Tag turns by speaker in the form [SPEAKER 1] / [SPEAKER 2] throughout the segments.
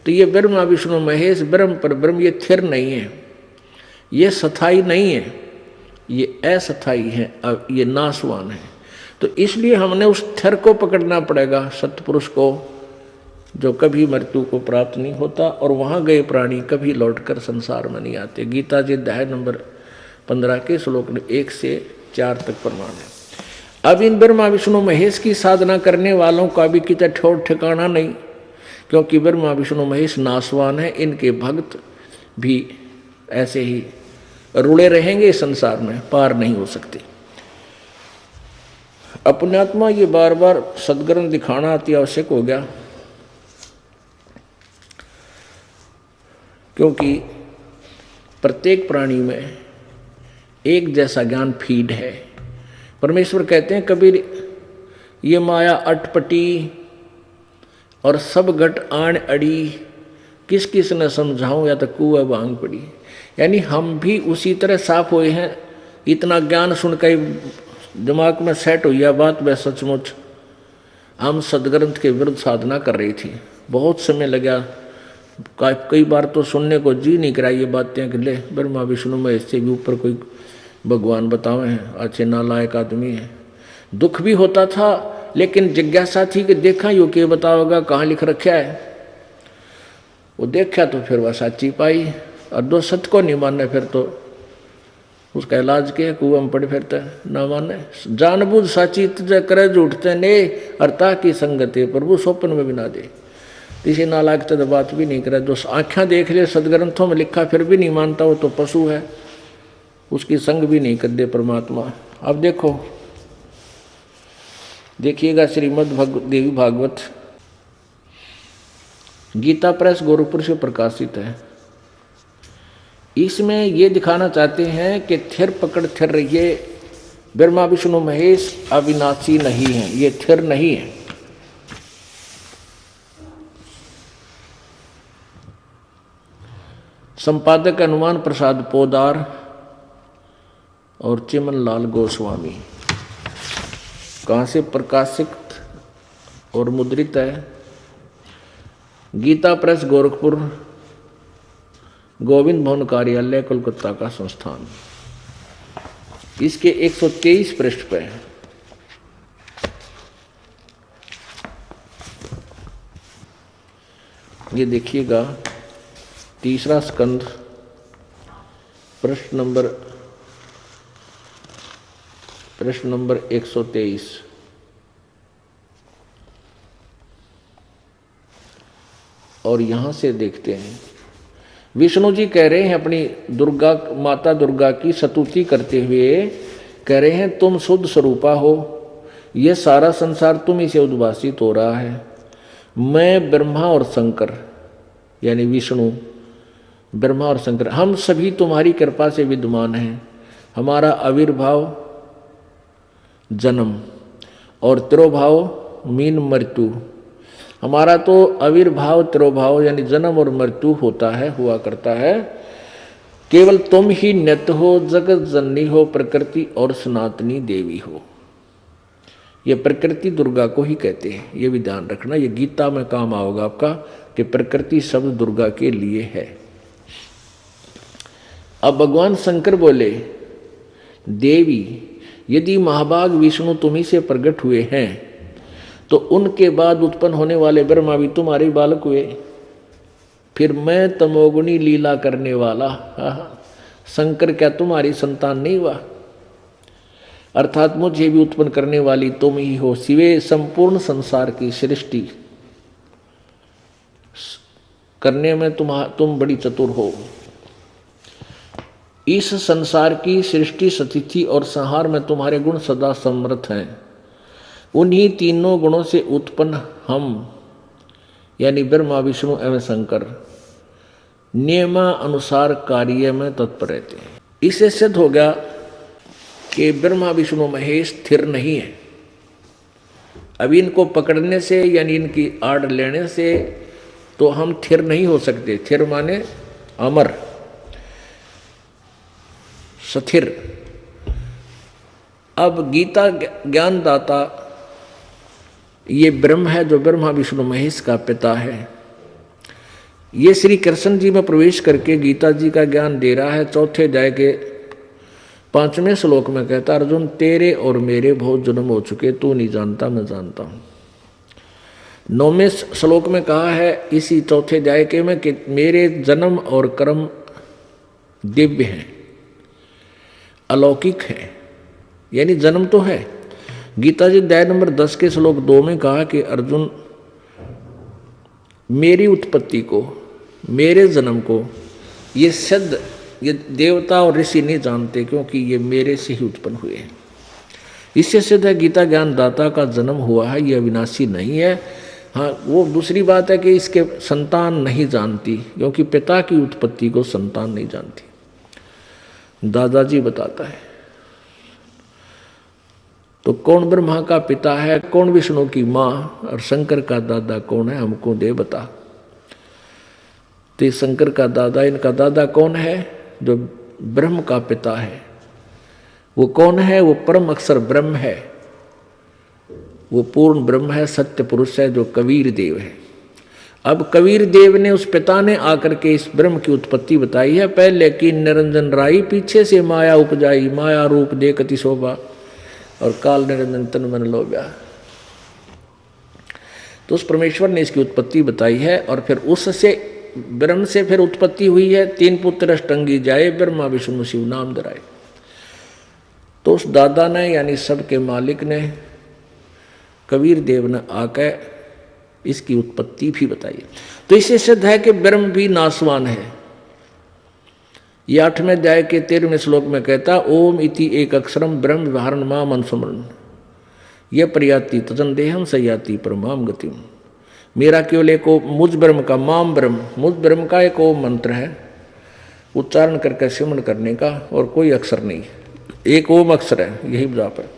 [SPEAKER 1] तो ये ब्रह्मा विष्णु महेश ब्रह्म पर ब्रह्म ये स्थिर नहीं है, ये स्थायी नहीं है, ये अस्थायी है, अब ये नाशवान है। तो इसलिए हमने उस स्थिर को पकड़ना पड़ेगा, सत्पुरुष को, जो कभी मृत्यु को प्राप्त नहीं होता, और वहाँ गए प्राणी कभी लौटकर संसार में नहीं आते। गीता जी अध्याय नंबर 15 के श्लोक 1 से 4 तक प्रमाण है। अब इन ब्रह्मा विष्णु महेश की साधना करने वालों का भी कितना ठोर ठिकाना नहीं, क्योंकि ब्रह्मा विष्णु महेश नाशवान है, इनके भक्त भी ऐसे ही रुड़े रहेंगे संसार में, पार नहीं हो सकते। अपनात्मा ये बार बार सदग्रंथ दिखाना अति आवश्यक हो गया, क्योंकि प्रत्येक प्राणी में एक जैसा ज्ञान फीड है। परमेश्वर कहते हैं कबीर, ये माया अटपटी और सब घट आण अड़ी, किस किस न समझाऊं या तो कुआ भांग पड़ी। यानी हम भी उसी तरह साफ हुए हैं, इतना ज्ञान सुनकर दिमाग में सेट हुई है बात। वह सचमुच हम सदग्रंथ के विरुद्ध साधना कर रही थी, बहुत समय लगा, कई बार तो सुनने को जी नहीं करा ये बातें कि ले ब्रह्मा विष्णु महेश से भी ऊपर कोई भगवान बतावे हैं, अच्छे नालायक आदमी है। दुख भी होता था, लेकिन जिज्ञासा थी कि देखा यो के बताओगा, कहाँ लिख रखा है। वो देखा तो फिर वह सच्ची पाई, और दो सत्य को नहीं माने फिर तो उसका इलाज के कुआं में पड़े फिरते ना माने। जानबूझ साची तुझे करे झूठते ने, अर्ता की संगते प्रभु स्वप्न में भी ना दे। किसी नालायक तो बात भी नहीं करे, जो आँखें देख ले सदग्रंथों में लिखा फिर भी नहीं मानता, वो तो पशु है, उसकी संग भी नहीं कर दे परमात्मा। अब देखो, देखिएगा श्रीमद् देवी भागवत गीता प्रेस गोरखपुर से प्रकाशित है। इसमें ये दिखाना चाहते हैं कि थिर पकड़ थिर रहिए, ब्रह्मा विष्णु महेश अविनाशी नहीं है, ये थिर नहीं है। संपादक हनुमान प्रसाद पोदार और चिमन लाल गोस्वामी। कहाँ से प्रकाशित और मुद्रित है? गीता प्रेस गोरखपुर, गोविंद भवन कार्यालय कोलकाता का संस्थान। इसके 123 पृष्ठ पे है। ये देखिएगा, तीसरा स्कंध, प्रश्न नंबर 123। और यहां से देखते हैं, विष्णु जी कह रहे हैं अपनी दुर्गा, माता दुर्गा की स्तुति करते हुए कह रहे हैं, तुम शुद्ध स्वरूपा हो, यह सारा संसार तुम ही से उद्भासित हो रहा है। मैं ब्रह्मा और शंकर, यानी विष्णु, ब्रह्मा और शंकर, हम सभी तुम्हारी कृपा से विद्यमान हैं। हमारा आविर्भाव जन्म और तिरोभाव मीन मृत्यु, हमारा तो आविर्भाव तिरोभाव यानी जन्म और मृत्यु होता है, हुआ करता है। केवल तुम ही नित्य हो, जगत जननी हो, प्रकृति और सनातनी देवी हो। ये प्रकृति दुर्गा को ही कहते हैं, ये भी ध्यान रखना, ये गीता में काम आओगा आपका कि प्रकृति शब्द दुर्गा के लिए है। अब भगवान शंकर बोले, देवी यदि महाभाग विष्णु तुम्ही से प्रकट हुए हैं, तो उनके बाद उत्पन्न होने वाले ब्रह्मा भी तुम्हारे बालक हुए। फिर मैं तमोगुणी लीला करने वाला शंकर क्या तुम्हारी संतान नहीं हुआ? अर्थात मुझे भी उत्पन्न करने वाली तुम ही हो। सिवे संपूर्ण संसार की सृष्टि करने में तुम बड़ी चतुर हो। इस संसार की सृष्टि स्थिति और संहार में तुम्हारे गुण सदा समर्थ हैं। उन्हीं तीनों गुणों से उत्पन्न हम यानी ब्रह्मा विष्णु एवं शंकर नियमानुसार कार्य में तत्पर रहते हैं। इससे सिद्ध हो गया कि ब्रह्मा विष्णु महेश स्थिर नहीं है। अभी इनको पकड़ने से यानी इनकी आड़ लेने से तो हम स्थिर नहीं हो सकते। स्थिर माने अमर, स्थिर। अब गीता ज्ञानदाता ये ब्रह्म है जो ब्रह्मा विष्णु महेश का पिता है। ये श्री कृष्ण जी में प्रवेश करके गीता जी का ज्ञान दे रहा है। चौथे अध्याय के 5वें श्लोक में कहता, अर्जुन तेरे और मेरे बहुत जन्म हो चुके, तू नहीं जानता मैं जानता हूँ। 9वें श्लोक में कहा है इसी चौथे अध्याय के में कि मेरे जन्म और कर्म दिव्य हैं, अलौकिक हैं, यानी जन्म तो है। गीता जी अध्याय नंबर 10 के श्लोक 2 में कहा कि अर्जुन मेरी उत्पत्ति को, मेरे जन्म को ये सिद्ध, ये देवता और ऋषि नहीं जानते, क्योंकि ये मेरे से ही उत्पन्न हुए हैं। इससे सिद्ध है गीता ज्ञान दाता का जन्म हुआ है, ये अविनाशी नहीं है। हाँ, वो दूसरी बात है कि इसके संतान नहीं जानती, क्योंकि पिता की उत्पत्ति को संतान नहीं जानती। दादाजी बताता है तो कौन ब्रह्मा का पिता है, कौन विष्णु की माँ, और शंकर का दादा कौन है, हमको दे बता। तो शंकर का दादा, इनका दादा कौन है, जो ब्रह्म का पिता है, वो कौन है, वो परम अक्षर ब्रह्म है, वो पूर्ण ब्रह्म है, सत्य पुरुष है, जो कबीर देव है। अब कबीर देव ने, उस पिता ने आकर के इस ब्रह्म की उत्पत्ति बताई है। पहले की निरंजन राई, पीछे से माया उपजाई, माया रूप देखति शोभा, और काल निरंजन तन मन लोभ्या। तो उस परमेश्वर ने इसकी उत्पत्ति बताई है, और फिर उससे ब्रह्म से फिर उत्पत्ति हुई है। 3 पुत्र अष्टंगी जाए, ब्रह्मा विष्णु शिव नाम धराए। तो उस दादा ने, यानी सबके मालिक ने, कबीर देव ने आकर इसकी उत्पत्ति भी बताई। तो इससे सिद्ध है कि ब्रह्म भी नाशवान है। ये 8वें अध्याय के 13वें श्लोक में कहता, ओम इति एक अक्षरम ब्रह्म व्यवहारण माम अनुस्मरण, यह प्रयाति तजन देहम सयाति परमाम गतिम। मेरा केवल एक मुझ ब्रह्म का, माम ब्रह्म, मुझ ब्रह्म का एक ओम मंत्र है, उच्चारण करके सिमरण करने का, और कोई अक्षर नहीं, एक ओम अक्षर है, यही जाप है।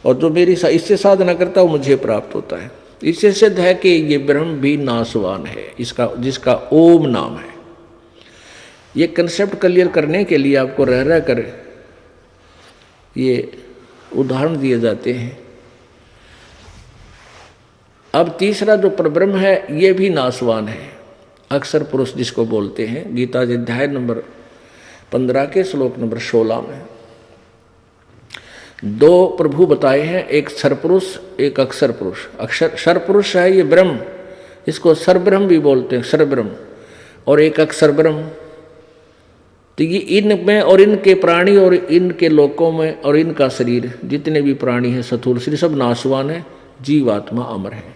[SPEAKER 1] और जो मेरी इससे साधना करता है वो मुझे प्राप्त होता है। इससे सिद्ध है कि ये ब्रह्म भी नाशवान है, इसका, जिसका ओम नाम है। ये कंसेप्ट क्लियर करने के लिए आपको रह रह कर ये उदाहरण दिए जाते हैं। अब तीसरा जो परब्रह्म है, ये भी नाशवान है, अक्षर पुरुष जिसको बोलते हैं। गीता जी अध्याय नंबर 15 के श्लोक नंबर 16 में 2 प्रभु बताए हैं, एक सरपुरुष, एक अक्षर पुरुष। अक्षर सरपुरुष है ये ब्रह्म, इसको सरब्रह्म भी बोलते हैं, सरब्रह्म, और एक अक्षर ब्रह्म। तो ये इनमें और इनके प्राणी और इनके लोकों में और इनका शरीर, जितने भी प्राणी हैं स्थूल शरीर, सब नाशवान है, जीवात्मा अमर है।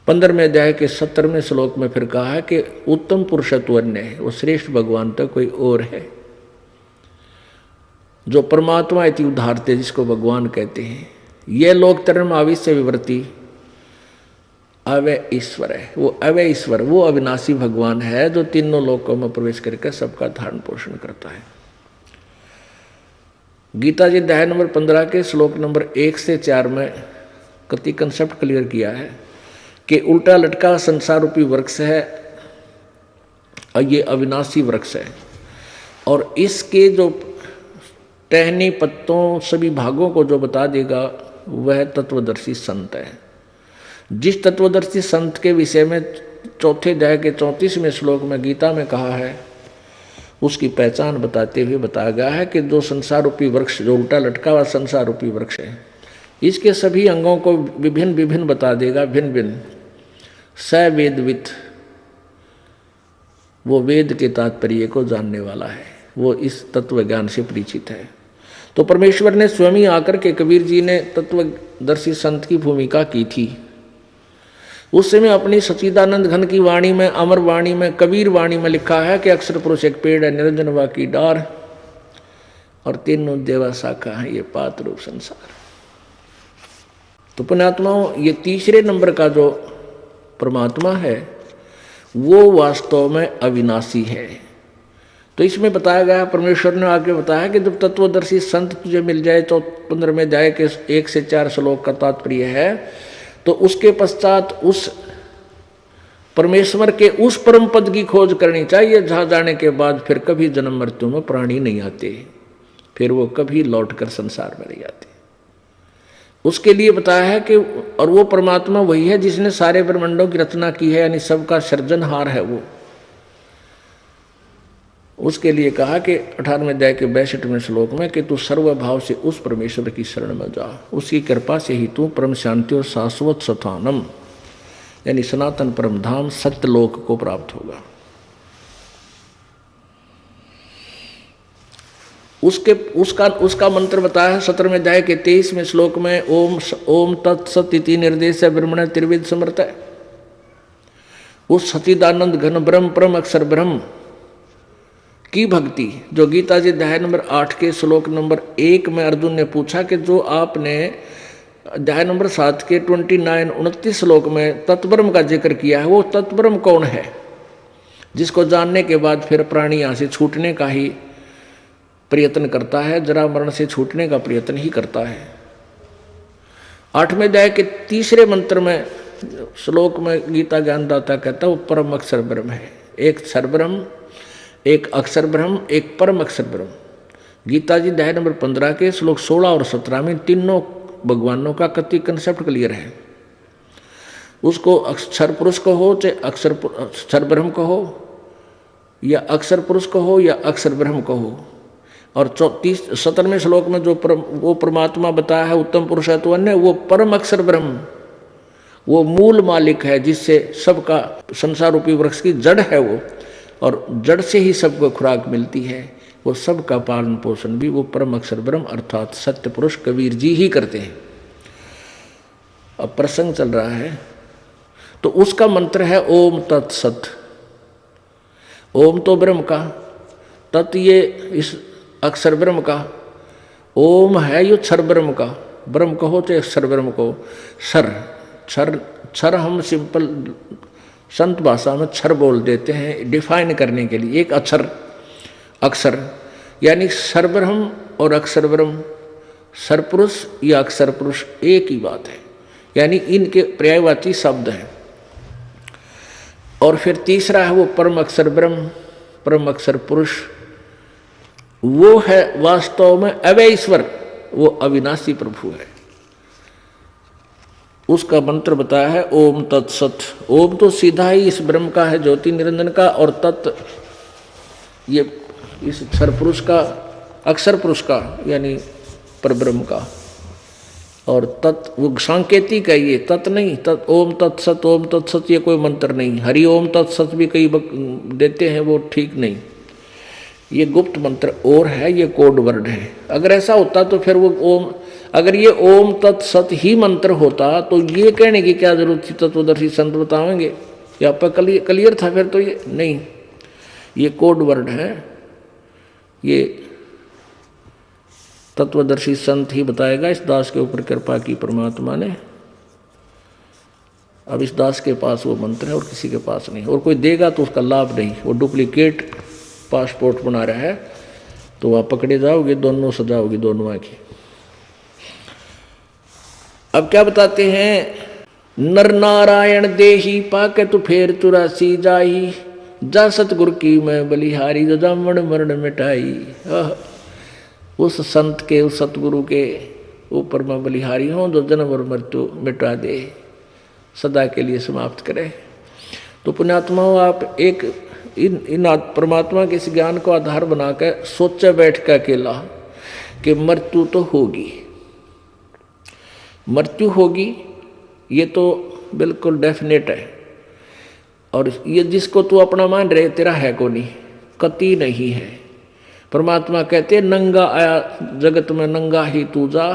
[SPEAKER 1] 15वें अध्याय के 17वें श्लोक में फिर कहा है कि उत्तम पुरुषत्व अन्य है, वो श्रेष्ठ भगवान तक कोई और है, जो परमात्मा इति उदाहरते, जिसको भगवान कहते हैं। ये लोक तरम आविश्य विवर्ती अवय ईश्वर है, वो अवय ईश्वर, वो अविनाशी भगवान है, जो तीनों लोकों में प्रवेश करके सबका धारण पोषण करता है। गीता जी अध्याय नंबर 15 के श्लोक नंबर 1 से 4 में कति कंसेप्ट क्लियर किया है कि उल्टा लटका संसार रूपी वृक्ष है, और ये अविनाशी वृक्ष है, और इसके जो टहनी पत्तों सभी भागों को जो बता देगा वह तत्वदर्शी संत है। जिस तत्वदर्शी संत के विषय में चौथे अध्याय के 34वें श्लोक में गीता में कहा है, उसकी पहचान बताते हुए बताया गया है कि जो संसार रूपी वृक्ष, जो उल्टा लटका हुआ संसार रूपी वृक्ष है, इसके सभी अंगों को विभिन्न विभिन्न बता देगा, भिन्न भिन्न। स वेदवित, वो वेद के तात्पर्य को जानने वाला है, वो इस तत्व ज्ञान से परिचित है। तो परमेश्वर ने स्वयं ही आकर के, कबीर जी ने तत्वदर्शी संत की भूमिका की थी। उस समय अपनी सच्चिदानंद घन की वाणी में, अमर वाणी में, कबीर वाणी में लिखा है कि अक्षर पुरुष एक पेड़ है, निरंजन वा की डार, और तीनों देवा शाखा है, ये पात रूप संसार। तो पुण्यात्माओं, ये तीसरे नंबर का जो परमात्मा है वो वास्तव में अविनाशी है। तो इसमें बताया गया, परमेश्वर ने आगे बताया कि जब तत्वदर्शी संत तुझे मिल जाए, तो 15वें अध्याय के 1 से 4 श्लोक का तात्पर्य है, तो उसके पश्चात उस परमेश्वर के उस परम पद की खोज करनी चाहिए, जहाँ जाने के बाद फिर कभी जन्म मृत्यु में प्राणी नहीं आते, फिर वो कभी लौटकर संसार में नहीं आते। उसके लिए बताया है कि और वो परमात्मा वही है जिसने सारे ब्रह्मांडों की रचना की है, यानी सबका सृजनहार है वो। उसके लिए कहा कि 18वें अध्याय के 62वें श्लोक में कि तू सर्वभाव से उस परमेश्वर की शरण में जा, उसकी कृपा से ही तू परम शांति और शाश्वत स्थानम यानी सनातन परम धाम सत्यलोक को प्राप्त होगा। उसका मंत्र बताया है 17वें अध्याय के 23वें श्लोक में, ओम तत्सत इति निर्देश ब्रह्मण त्रिविध समर्थ है। उस सचिदानंद घन ब्रह्म परम अक्षर ब्रह्म की भक्ति जो गीता जी अध्याय नंबर 8 के श्लोक नंबर 1 में अर्जुन ने पूछा कि जो आपने अध्याय नंबर 7 के 29-29 श्लोक में तत्ब्रह्म का जिक्र किया है, वो तत्ब्रह्म कौन है जिसको जानने के बाद फिर प्राणी यहाँ से छूटने का ही प्रयत्न करता है, जरा मरण से छूटने का प्रयत्न ही करता है। 8वें अध्याय के 3रे मंत्र में श्लोक में गीता ज्ञानदाता कहता है वो परम अक्षर ब्रह्म है। एक सर्वब्रह्म, एक अक्षर ब्रह्म, एक परम अक्षर ब्रह्म। गीता जी अध्याय नंबर 15 के श्लोक 16 और 17 में तीनों भगवानों का कति कंसेप्ट क्लियर है। उसको अक्षर पुरुष को हो चाहे अक्षर ब्रह्म को हो या अक्षर पुरुष को हो या अक्षर ब्रह्म को हो। और 17वें श्लोक में जो वो परमात्मा बताया है उत्तम पुरुष है तो अन्य, वो परम अक्षर ब्रह्म, वो मूल मालिक है जिससे सबका संसार रूपी वृक्ष की जड़ है वो, और जड़ से ही सबको खुराक मिलती है। वो सबका पालन पोषण भी वो परम अक्षर ब्रह्म अर्थात सत्य पुरुष कबीर जी ही करते हैं। अब प्रसंग चल रहा है तो उसका मंत्र है ओम तत्सत। ओम तो ब्रह्म का, तत् ये इस अक्षर ब्रह्म का, ओम है यो क्षर ब्रह्म का। ब्रह्म कहो चाहे अक्षर ब्रह्म को। क्षर हम सिंपल संत भाषा में क्षर बोल देते हैं डिफाइन करने के लिए। एक अक्षर यानी सर्वब्रह्म और अक्षर ब्रह्म, सर्वपुरुष या अक्षर पुरुष एक ही बात है, यानी इनके पर्यायवाची शब्द हैं। और फिर तीसरा है वो परम अक्षर ब्रह्म, परम अक्षर पुरुष, वो है वास्तव में अव्यय ईश्वर, वो अविनाशी प्रभु है। उसका मंत्र बताया है ओम तत्सत। ओम तो सीधा ही इस ब्रह्म का है, ज्योति निरंजन का, और तत् ये इस अक्षर पुरुष का, अक्षर पुरुष का यानी परब्रह्म का, और तत् वो सांकेतिक है, ये तत् नहीं। ओम तत्सत ये कोई मंत्र नहीं। हरि ओम तत्सत भी कई देते हैं, वो ठीक नहीं। ये गुप्त मंत्र और है, ये कोड वर्ड है। अगर ऐसा होता तो फिर वो ओम, अगर ये ओम तत्सत ही मंत्र होता तो ये कहने की क्या जरूरत थी, तत्वदर्शी संत बताएंगे या आपका क्लियर था फिर तो ये नहीं। ये कोड वर्ड है, ये तत्वदर्शी संत ही बताएगा। इस दास के ऊपर कृपा की परमात्मा ने। अब इस दास के पास वो मंत्र है और किसी के पास नहीं, और कोई देगा तो उसका लाभ नहीं। वो डुप्लीकेट पासपोर्ट बना रहा है तो आप पकड़े जाओगे, दोनों सजाओगे दोनों आंखें। अब क्या बताते हैं, नर नारायण देही पाके तू फेर तुरासी जाही, जा सतगुरु की मैं बलिहारी, जो जामण मरण मिटाई। उस संत के, उस सतगुरु के ऊपर मैं बलिहारी हूँ जो जन्म और मृत्यु मिटा दे, सदा के लिए समाप्त करे। तो पुण्यात्माओं, आप एक इन परमात्मा के इस ज्ञान को आधार बनाकर सोचे बैठ के अकेला कि मृत्यु तो होगी, मृत्यु होगी, ये तो बिल्कुल डेफिनेट है। और ये जिसको तू अपना मान रहे तेरा है को नहीं, कति नहीं है। परमात्मा कहते नंगा आया जगत में नंगा ही तू जा,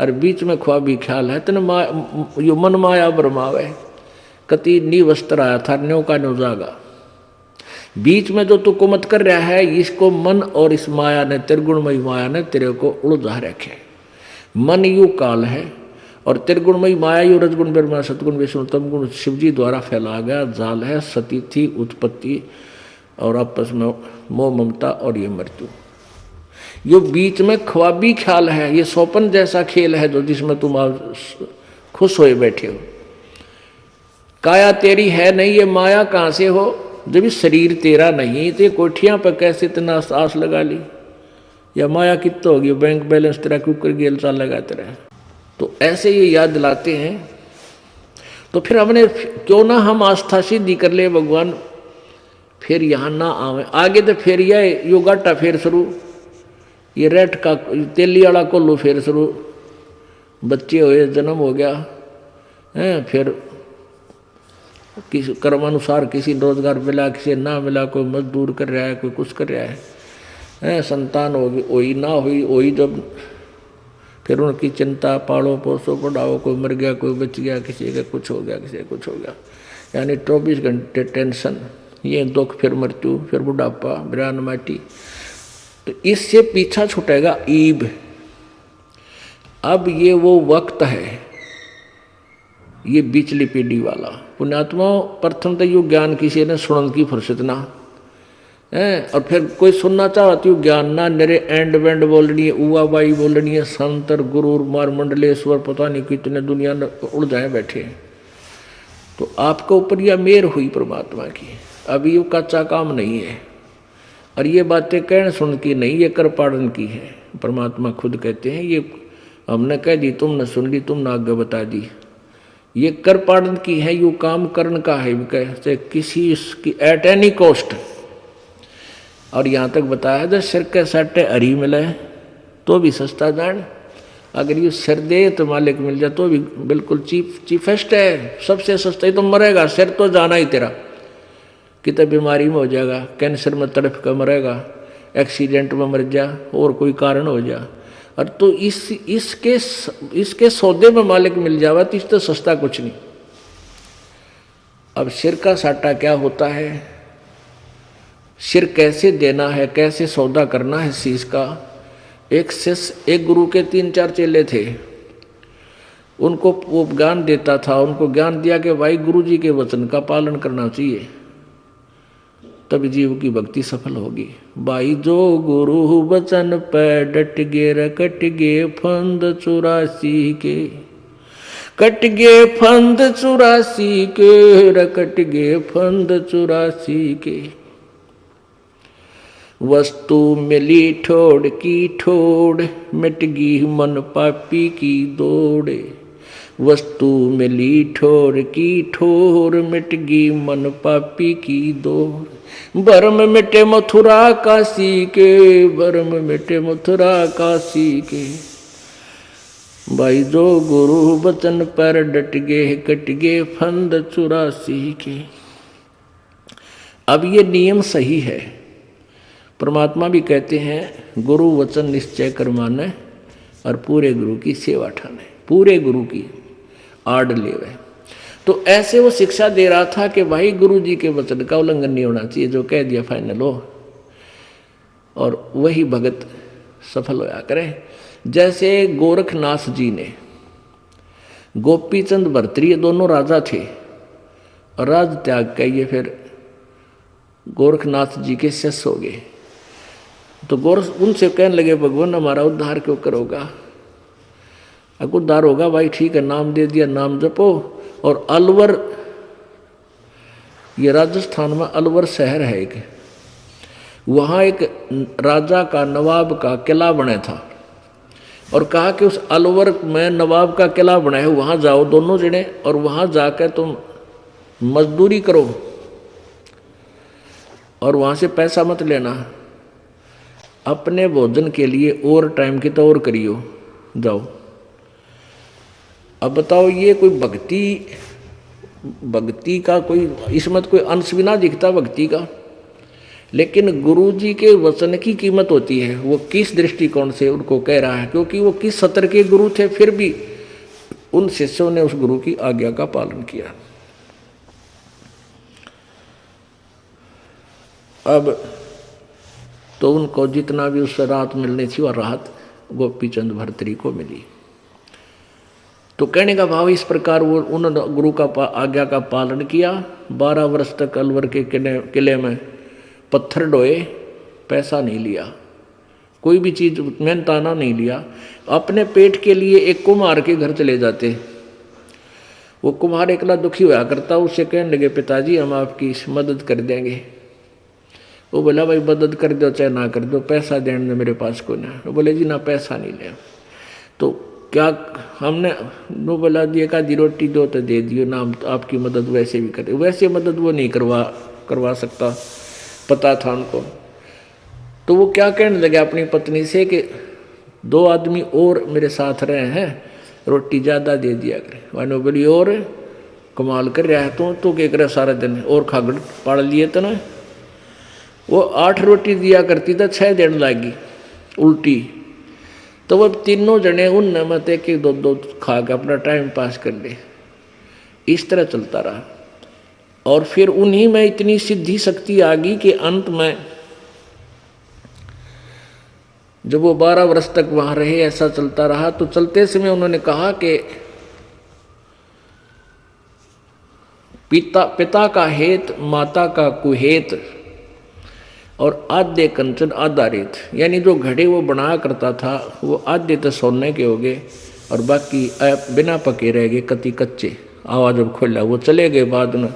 [SPEAKER 1] और बीच में ख्वाबी ख्याल है तेने यो मन माया ब्रह्मावे, कति नी वस्त्र आया था न्यो का न्यो जागा। बीच में जो तू कुमत कर रहा है, इसको मन और इस माया ने, त्रिगुणमयी माया ने तेरे को उलझा रखे। मन यू काल है और त्रिगुणमयी माया यू रजगुण ब्रह्मा सतगुण विष्णु तम गुण शिवजी द्वारा फैला गया जाल है। सती थी उत्पत्ति और आपस में मोह ममता और ये मृत्यु। ये बीच में ख्वाबी ख्याल है, ये स्वप्न जैसा खेल है जो जिसमें तुम खुश होए बैठे हो। काया तेरी है नहीं, ये माया कहाँ से हो जब ये शरीर तेरा नहीं, तो ये कोठियाँ पर कैसे इतना आस लगा ली, या माया कितना होगी, बैंक बैलेंस तेरा क्यों कर गेल चाल लगा तेरा। तो ऐसे ये याद दिलाते हैं। तो फिर हमने क्यों ना हम आस्था सिद्धि कर ले भगवान, फिर यहाँ ना आवे आगे। तो फिर यह योगाटा फिर शुरू, ये रेट का तेली वाला कोल्लू फिर शुरू, बच्चे हुए, जन्म हो गया है, फिर किसी कर्मानुसार किसी रोजगार मिला, किसी ना मिला, कोई मजदूर कर रहा है, कोई कुछ कर रहा है, संतान होगी हुई ना हुई जब फिर उनकी चिंता, पालो पोसो पढ़ाओ, कोई मर गया, कोई बच गया, किसी का कुछ हो गया, किसी का कुछ हो गया, यानी 24 घंटे टेंशन, ये दुख, फिर मृत्यु, फिर बुढ़ापा, बिरान माटी। तो इससे पीछा छूटेगा ईब। अब ये वो वक्त है, ये बिचली पीढ़ी वाला। पुण्यात्मा प्रथम तो यू ज्ञान किसी ने सुनने की फुर्सत ना है, और फिर कोई सुनना चाहती हूँ ज्ञान ना, मेरे एंड वेंड बोलनी है, उवा बाई बोलनी है, संतर गुरु मार मंडलेश्वर, पता नहीं कितने दुनिया में उड़ जाए बैठे। तो आपके ऊपर यह मेहर हुई परमात्मा की, अभी ये कच्चा काम नहीं है, और ये बातें कहने सुन की नहीं, ये कर पाड़न की है। परमात्मा खुद कहते हैं, ये हमने कह दी, तुमने सुन ली, तुमने आगे बता दी, ये कर पाड़न की है, यू काम करन का है, कैसे किसी की एट एनी कॉस्ट। और यहाँ तक बताया जो सिर के सट्टे हरी मिले तो भी सस्ता जान, अगर ये सिर दे तो मालिक मिल जाए तो भी बिल्कुल चीफेस्ट है, सबसे सस्ता ही। तो मरेगा, सिर तो जाना ही तेरा, कितने बीमारी में हो जाएगा, कैंसर में तड़फ कर मरेगा, एक्सीडेंट में मर जा, और कोई कारण हो जा, और तो इसके सौदे में मालिक मिल जावा तो इससे सस्ता कुछ नहीं। अब सिर का साटा क्या होता है, सिर कैसे देना है, कैसे सौदा करना है इस चीज़ का। एक गुरु के 3-4 चेले थे, उनको वो ज्ञान देता था, उनको ज्ञान दिया कि भाई गुरु जी के वचन का पालन करना चाहिए, तभी जीव की भक्ति सफल होगी। भाई जो गुरु वचन पे डट गे रकट गे फंद 84 के, कट गे फंद 84 के, रकट गे फंद 84 के। वस्तु मिली ठोड़ की ठोड़, मिट गई मन पापी की दौड़े। वस्तु मिली ठोर की ठोर, मिट गई मन पापी की दौड़। भरम मिटे मथुरा काशी के, भरम मिटे मथुरा काशी के। भाई जो गुरु वचन पर डट गे, कट गे फंद 84 के। अब ये नियम सही है, परमात्मा भी कहते हैं गुरु वचन निश्चय कर माने, और पूरे गुरु की सेवा ठाने, पूरे गुरु की आड़ लेवे। तो ऐसे वो शिक्षा दे रहा था कि भाई गुरु जी के वचन का उल्लंघन नहीं होना चाहिए, जो कह दिया फाइनल हो, और वही भगत सफल होया करे। जैसे गोरखनाथ जी ने, गोपीचंद भर्तृहरि, ये दोनों राजा थे, और राज त्याग के ये फिर गोरखनाथ जी के शिष्य हो गए। तो गोरख उनसे कहने लगे भगवान हमारा उद्धार क्यों करोगा। अगर उद्धार होगा भाई ठीक है, नाम दे दिया, नाम जपो। और अलवर, ये राजस्थान में अलवर शहर है एक, वहाँ एक राजा का, नवाब का किला बना था, और कहा कि उस अलवर में नवाब का किला बना है, वहाँ जाओ दोनों जने, और वहाँ जाकर तुम मजदूरी करो, और वहाँ से पैसा मत लेना, अपने भोजन के लिए और टाइम की तो और करियो, जाओ। अब बताओ ये कोई भक्ति का कोई इसमें कोई अंश भी ना दिखता भक्ति का, लेकिन गुरु जी के वचन की कीमत होती है। वो किस दृष्टिकोण से उनको कह रहा है, क्योंकि वो किस सत्र के गुरु थे, फिर भी उन शिष्यों ने उस गुरु की आज्ञा का पालन किया। अब तो उनको जितना भी उससे राहत मिलनी थी, वह राहत गोपीचंद भर्तृहरि को मिली। तो कहने का भाव इस प्रकार वो उन्होंने गुरु का आज्ञा का पालन किया। 12 वर्ष तक अलवर के किले में पत्थर ढोए, पैसा नहीं लिया, कोई भी चीज़ मेहनताना नहीं लिया। अपने पेट के लिए एक कुम्हार के घर चले जाते, वो कुम्हार एकला दुखी होया करता, उससे कहने लगे पिताजी हम आपकी मदद कर देंगे। वो बोला भाई मदद कर दो चाहे ना कर दो, पैसा देने मेरे पास को ना। वो बोले जी ना पैसा नहीं ले। तो क्या हमने नो बोला दिए का दी रोटी दो तो दे दियो नाम, तो आपकी मदद वैसे भी करे, वैसे मदद वो नहीं करवा सकता, पता था उनको। तो वो क्या कहने लगे अपनी पत्नी से कि 2 आदमी और मेरे साथ रहे हैं, रोटी ज़्यादा दे दिया करे। वानो बोली और कमाल कर रहा है तो क्या करे सारा दिन, और खागड़ पाड़ लिए तो ना। वो 8 रोटी दिया करती था, 6 देने लगी उल्टी। तो वो तीनों जने उन मत एक 2 खा के अपना टाइम पास कर ले। इस तरह चलता रहा और फिर उन्हीं में इतनी सिद्धि शक्ति आ गई कि अंत में जब वो 12 वर्ष तक वहां रहे, ऐसा चलता रहा। तो चलते समय उन्होंने कहा कि पिता का हेत माता का कुहेत और आधे कंचन आधा रेत, यानी जो घड़े वो बनाया करता था वो आधे तो सोने के हो गए और बाकी बिना पके रह गए, कति कच्चे। आवाज जब खोला वो चले गए। बाद में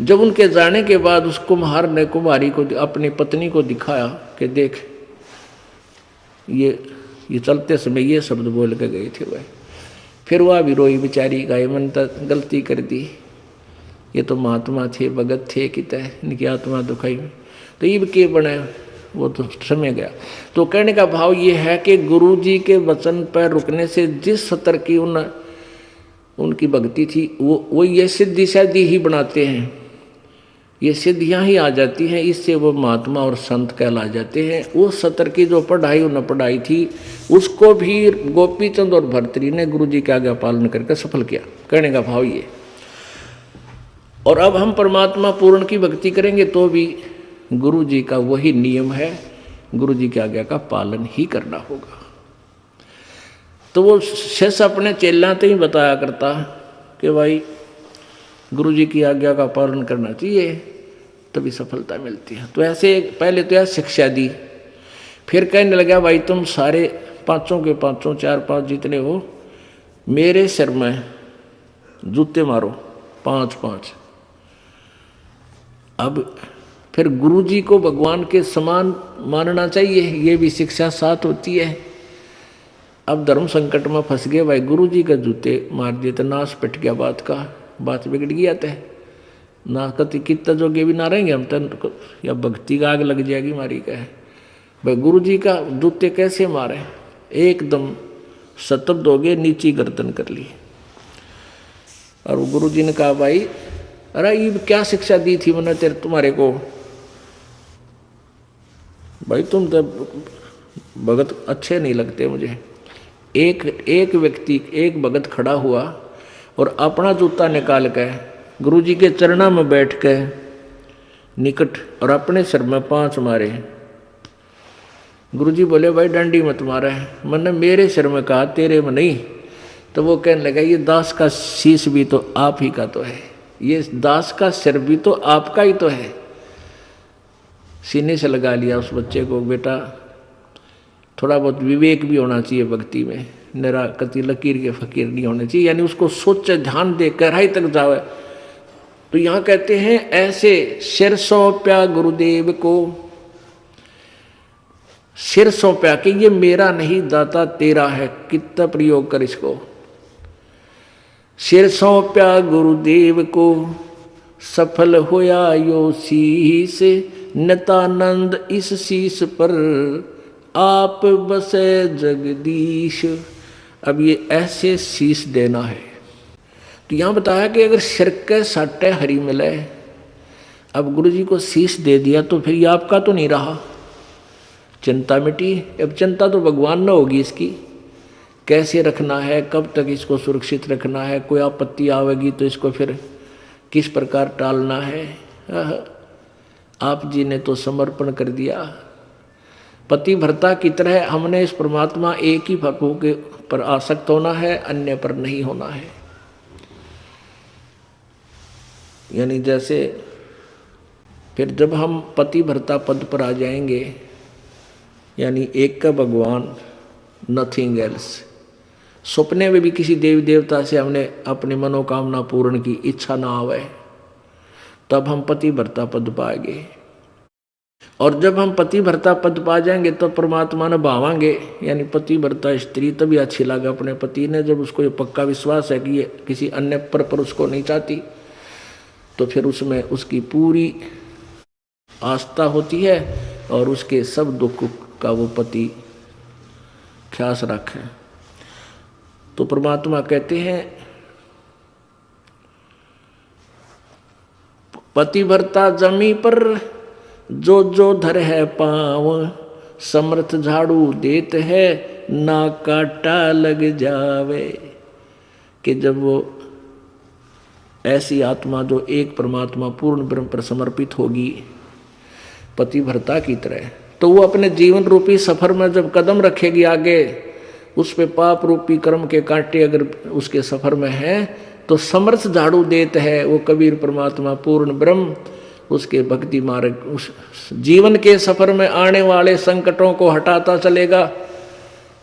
[SPEAKER 1] जब उनके जाने के बाद उस कुम्हार ने कुम्हारी को अपनी पत्नी को दिखाया कि देख ये चलते समय ये शब्द बोल के गए थे वह। फिर वह भी रोई बेचारी, गाय मन तक गलती कर दी, ये तो महात्मा थे, भगत थे, कितने इनकी आत्मा दुखाई, तो ये के बने, वो तो समय गया। तो कहने का भाव ये है कि गुरु जी के वचन पर रुकने से जिस स्तर की उनकी भक्ति थी वो ये सिद्धि शादी ही बनाते हैं, ये सिद्धियां ही आ जाती हैं, इससे वो महात्मा और संत कहला जाते हैं। उस स्तर की जो पढ़ाई उन्हें पढ़ाई थी उसको भी गोपी चंद और भर्तृहरि ने गुरु जी के आज्ञा पालन करके सफल किया। कहने का भाव ये। और अब हम परमात्मा पूर्ण की भक्ति करेंगे तो भी गुरु जी का वही नियम है, गुरु जी की आज्ञा का पालन ही करना होगा। तो वो शेष अपने चेला तो ही बताया करता कि भाई गुरु जी की आज्ञा का पालन करना चाहिए तभी सफलता मिलती है। तो ऐसे पहले तो यह शिक्षा दी, फिर कहने लगा भाई तुम सारे पांचों के पांचों 4-5 जितने हो मेरे सिर में जूते मारो 5-5। अब फिर गुरु जी को भगवान के समान मानना चाहिए, ये भी शिक्षा साथ होती है। अब धर्म संकट में फंस गए भाई, गुरु जी का जूते मार दिए तो नाश पिट गया, बात बिगड़ गया था ना, कति कितना जोगे भी ना रहेंगे हम तो, या भक्ति का आग लग जाएगी मारी का है भाई। गुरु जी का जूते कैसे मारे, एकदम शतब्द हो गए, नीची गर्दन कर ली। और गुरु जी ने कहा भाई अरे ये क्या शिक्षा दी थी मैंने तुम्हारे को, भाई तुम तो भगत अच्छे नहीं लगते मुझे। एक व्यक्ति एक भगत खड़ा हुआ और अपना जूता निकाल के गुरु जी के चरणों में बैठ के निकट और अपने सिर में 5 मारे। गुरु जी बोले भाई डंडी मत मारे, मैंने मेरे सिर में कहा तेरे में नहीं। तो वो कहने लगा ये दास का शीश भी तो आप ही का तो है, ये दास का सिर भी तो आपका ही तो है। सीने से लगा लिया उस बच्चे को, बेटा थोड़ा बहुत विवेक भी होना चाहिए भक्ति में, निरा कति लकीर के फकीर नहीं होने चाहिए, यानी उसको सोचे ध्यान दे गहराई तक जावे। तो यहाँ कहते हैं ऐसे सिर सौंप्या गुरुदेव को, सिर सौंप्या कि ये मेरा नहीं दाता तेरा है, कितना प्रयोग कर इसको। सिर सौंप्या गुरुदेव को सफल होया यो शीस, नितानंद इस शीस पर आप बसे जगदीश। अब ये ऐसे शीश देना है। तो यहाँ बताया कि अगर सिर के साटे हरी मिले, अब गुरु जी को शीश दे दिया तो फिर ये आपका तो नहीं रहा, चिंता मिटी। अब चिंता तो भगवान न होगी इसकी, कैसे रखना है, कब तक इसको सुरक्षित रखना है, कोई आपत्ति आवेगी तो इसको फिर किस प्रकार टालना है। आप जी ने तो समर्पण कर दिया। पति भर्ता की तरह हमने इस परमात्मा एक ही भक्तों के पर आसक्त होना है, अन्य पर नहीं होना है। यानी जैसे फिर जब हम पति भर्ता पद पर आ जाएंगे, यानी एक का भगवान, नथिंग एल्स। सपने में भी किसी देवी देवता से हमने अपनी मनोकामना पूर्ण की इच्छा ना आवे, तब हम पति भर्ता पद पाएंगे। और जब हम पति भरता पद पा जाएंगे तो परमात्मा ने भावांगे, यानी पति भरता स्त्री तभी अच्छी लगे अपने पति ने, जब उसको ये पक्का विश्वास है कि ये किसी अन्य पर उसको नहीं चाहती, तो फिर उसमें उसकी पूरी आस्था होती है और उसके सब दुख का वो पति ख्यास रखे। तो परमात्मा कहते हैं पति भरता जमी पर जो जो धर है पाँव, समर्थ झाड़ू देत है ना काटा लग जावे। कि जब वो ऐसी आत्मा जो एक परमात्मा पूर्ण ब्रह्म पर समर्पित होगी पति भरता की तरह, तो वो अपने जीवन रूपी सफर में जब कदम रखेगी आगे, उस पे पाप रूपी कर्म के कांटे अगर उसके सफर में हैं तो समर्थ झाड़ू देते है वो कबीर परमात्मा पूर्ण ब्रह्म उसके भक्ति मार्ग, उस जीवन के सफर में आने वाले संकटों को हटाता चलेगा,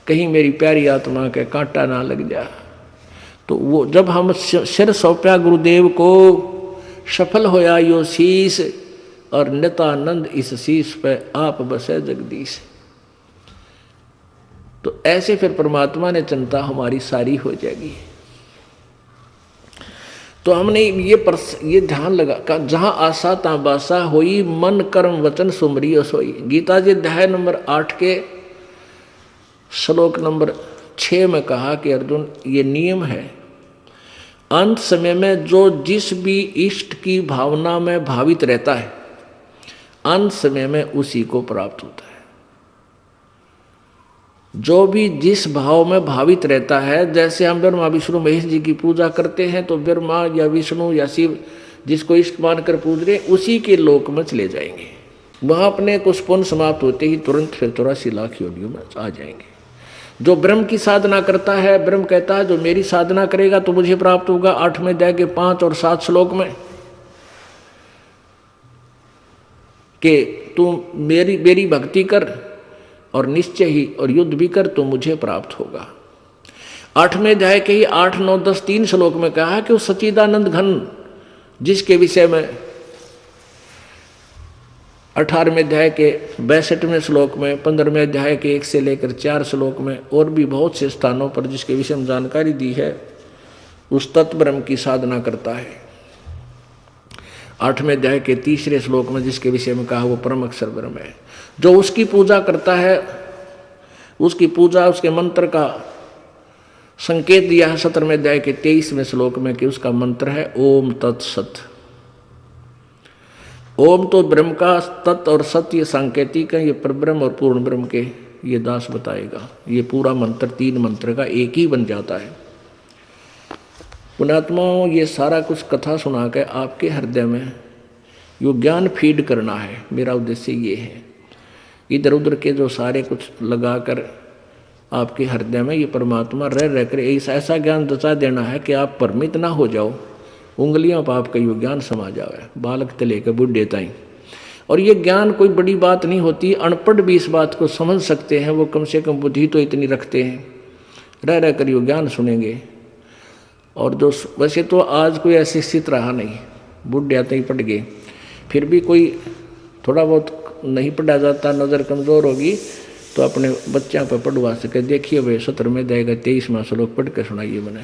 [SPEAKER 1] कहीं मेरी प्यारी आत्मा के कांटा ना लग जाए। तो वो जब हम सिर सौंपया गुरुदेव को, सफल होया यो शीस, और नितानंद इस शीस पे आप बसे जगदीश। तो ऐसे फिर परमात्मा ने चिंता हमारी सारी हो जाएगी। तो हमने ये ध्यान लगा, जहां आशा ता बासा होई, मन कर्म वचन सुमरियो सोई। गीता जी अध्याय नंबर 8 के श्लोक नंबर 6 में कहा कि अर्जुन ये नियम है, अंत समय में जो जिस भी इष्ट की भावना में भावित रहता है अंत समय में उसी को प्राप्त होता है। जो भी जिस भाव में भावित रहता है, जैसे हम ब्रह्मा विष्णु महेश जी की पूजा करते हैं तो ब्रह्मा या विष्णु या शिव जिसको इष्ट मानकर पूज रहे उसी के लोक में चले जाएंगे। वहाँ अपने कुछ पुण्य समाप्त होते ही तुरंत फिर 84 लाख योनियों में आ जाएंगे। जो ब्रह्म की साधना करता है, ब्रह्म कहता है जो मेरी साधना करेगा तो मुझे प्राप्त होगा। 8वें अध्याय के 5 और 7 श्लोक में कि तू मेरी भक्ति कर और निश्चय ही और युद्ध भी कर तो मुझे प्राप्त होगा। 8वें अध्याय के ही 8, 9, 10 3 श्लोक में कहा कि उस सच्चिदानंद घन जिसके विषय में 18वें अध्याय के 62वें श्लोक में, 15वें अध्याय के 1 से लेकर 4 श्लोक में और भी बहुत से स्थानों पर जिसके विषय में जानकारी दी है, उस तत्व ब्रह्म की साधना करता है। 8वें अध्याय के 3रे श्लोक में जिसके विषय में कहा वो परम अक्षर ब्रह्म है। जो उसकी पूजा करता है, उसकी पूजा उसके मंत्र का संकेत दिया है 17वें अध्याय के 23वें श्लोक में कि उसका मंत्र है ओम तत्सत। ओम तो ब्रह्म का, तत् और सत्य ये सांकेतिक है, ये परब्रह्म और पूर्ण ब्रह्म के ये दास बताएगा। ये पूरा मंत्र 3 मंत्र का एक ही बन जाता है। पुण्यात्माओं, ये सारा कुछ कथा सुना के आपके हृदय में यो ज्ञान फीड करना है, मेरा उद्देश्य ये है। इधर उधर के जो सारे कुछ लगाकर आपके हृदय में ये परमात्मा रह कर ऐसा ज्ञान दचा देना है कि आप भ्रमित ना हो जाओ, उंगलियों पर आपका यो ज्ञान समा जाए, बालक से लेकर बुढ़े ताईं। और ये ज्ञान कोई बड़ी बात नहीं होती, अनपढ़ भी इस बात को समझ सकते हैं, वो कम से कम बुद्धि तो इतनी रखते हैं, रह कर यो ज्ञान सुनेंगे। और जो वैसे तो आज कोई ऐसी स्थिति रहा नहीं, बुढ़े आते ही पढ़ गए, फिर भी कोई थोड़ा बहुत नहीं पढ़ा जाता, नज़र कमज़ोर होगी तो अपने बच्चों पर पढ़वा सके। देखिए भाई 17वें अध्याय का 23वां श्लोक पढ़ के सुनाइए मैंने,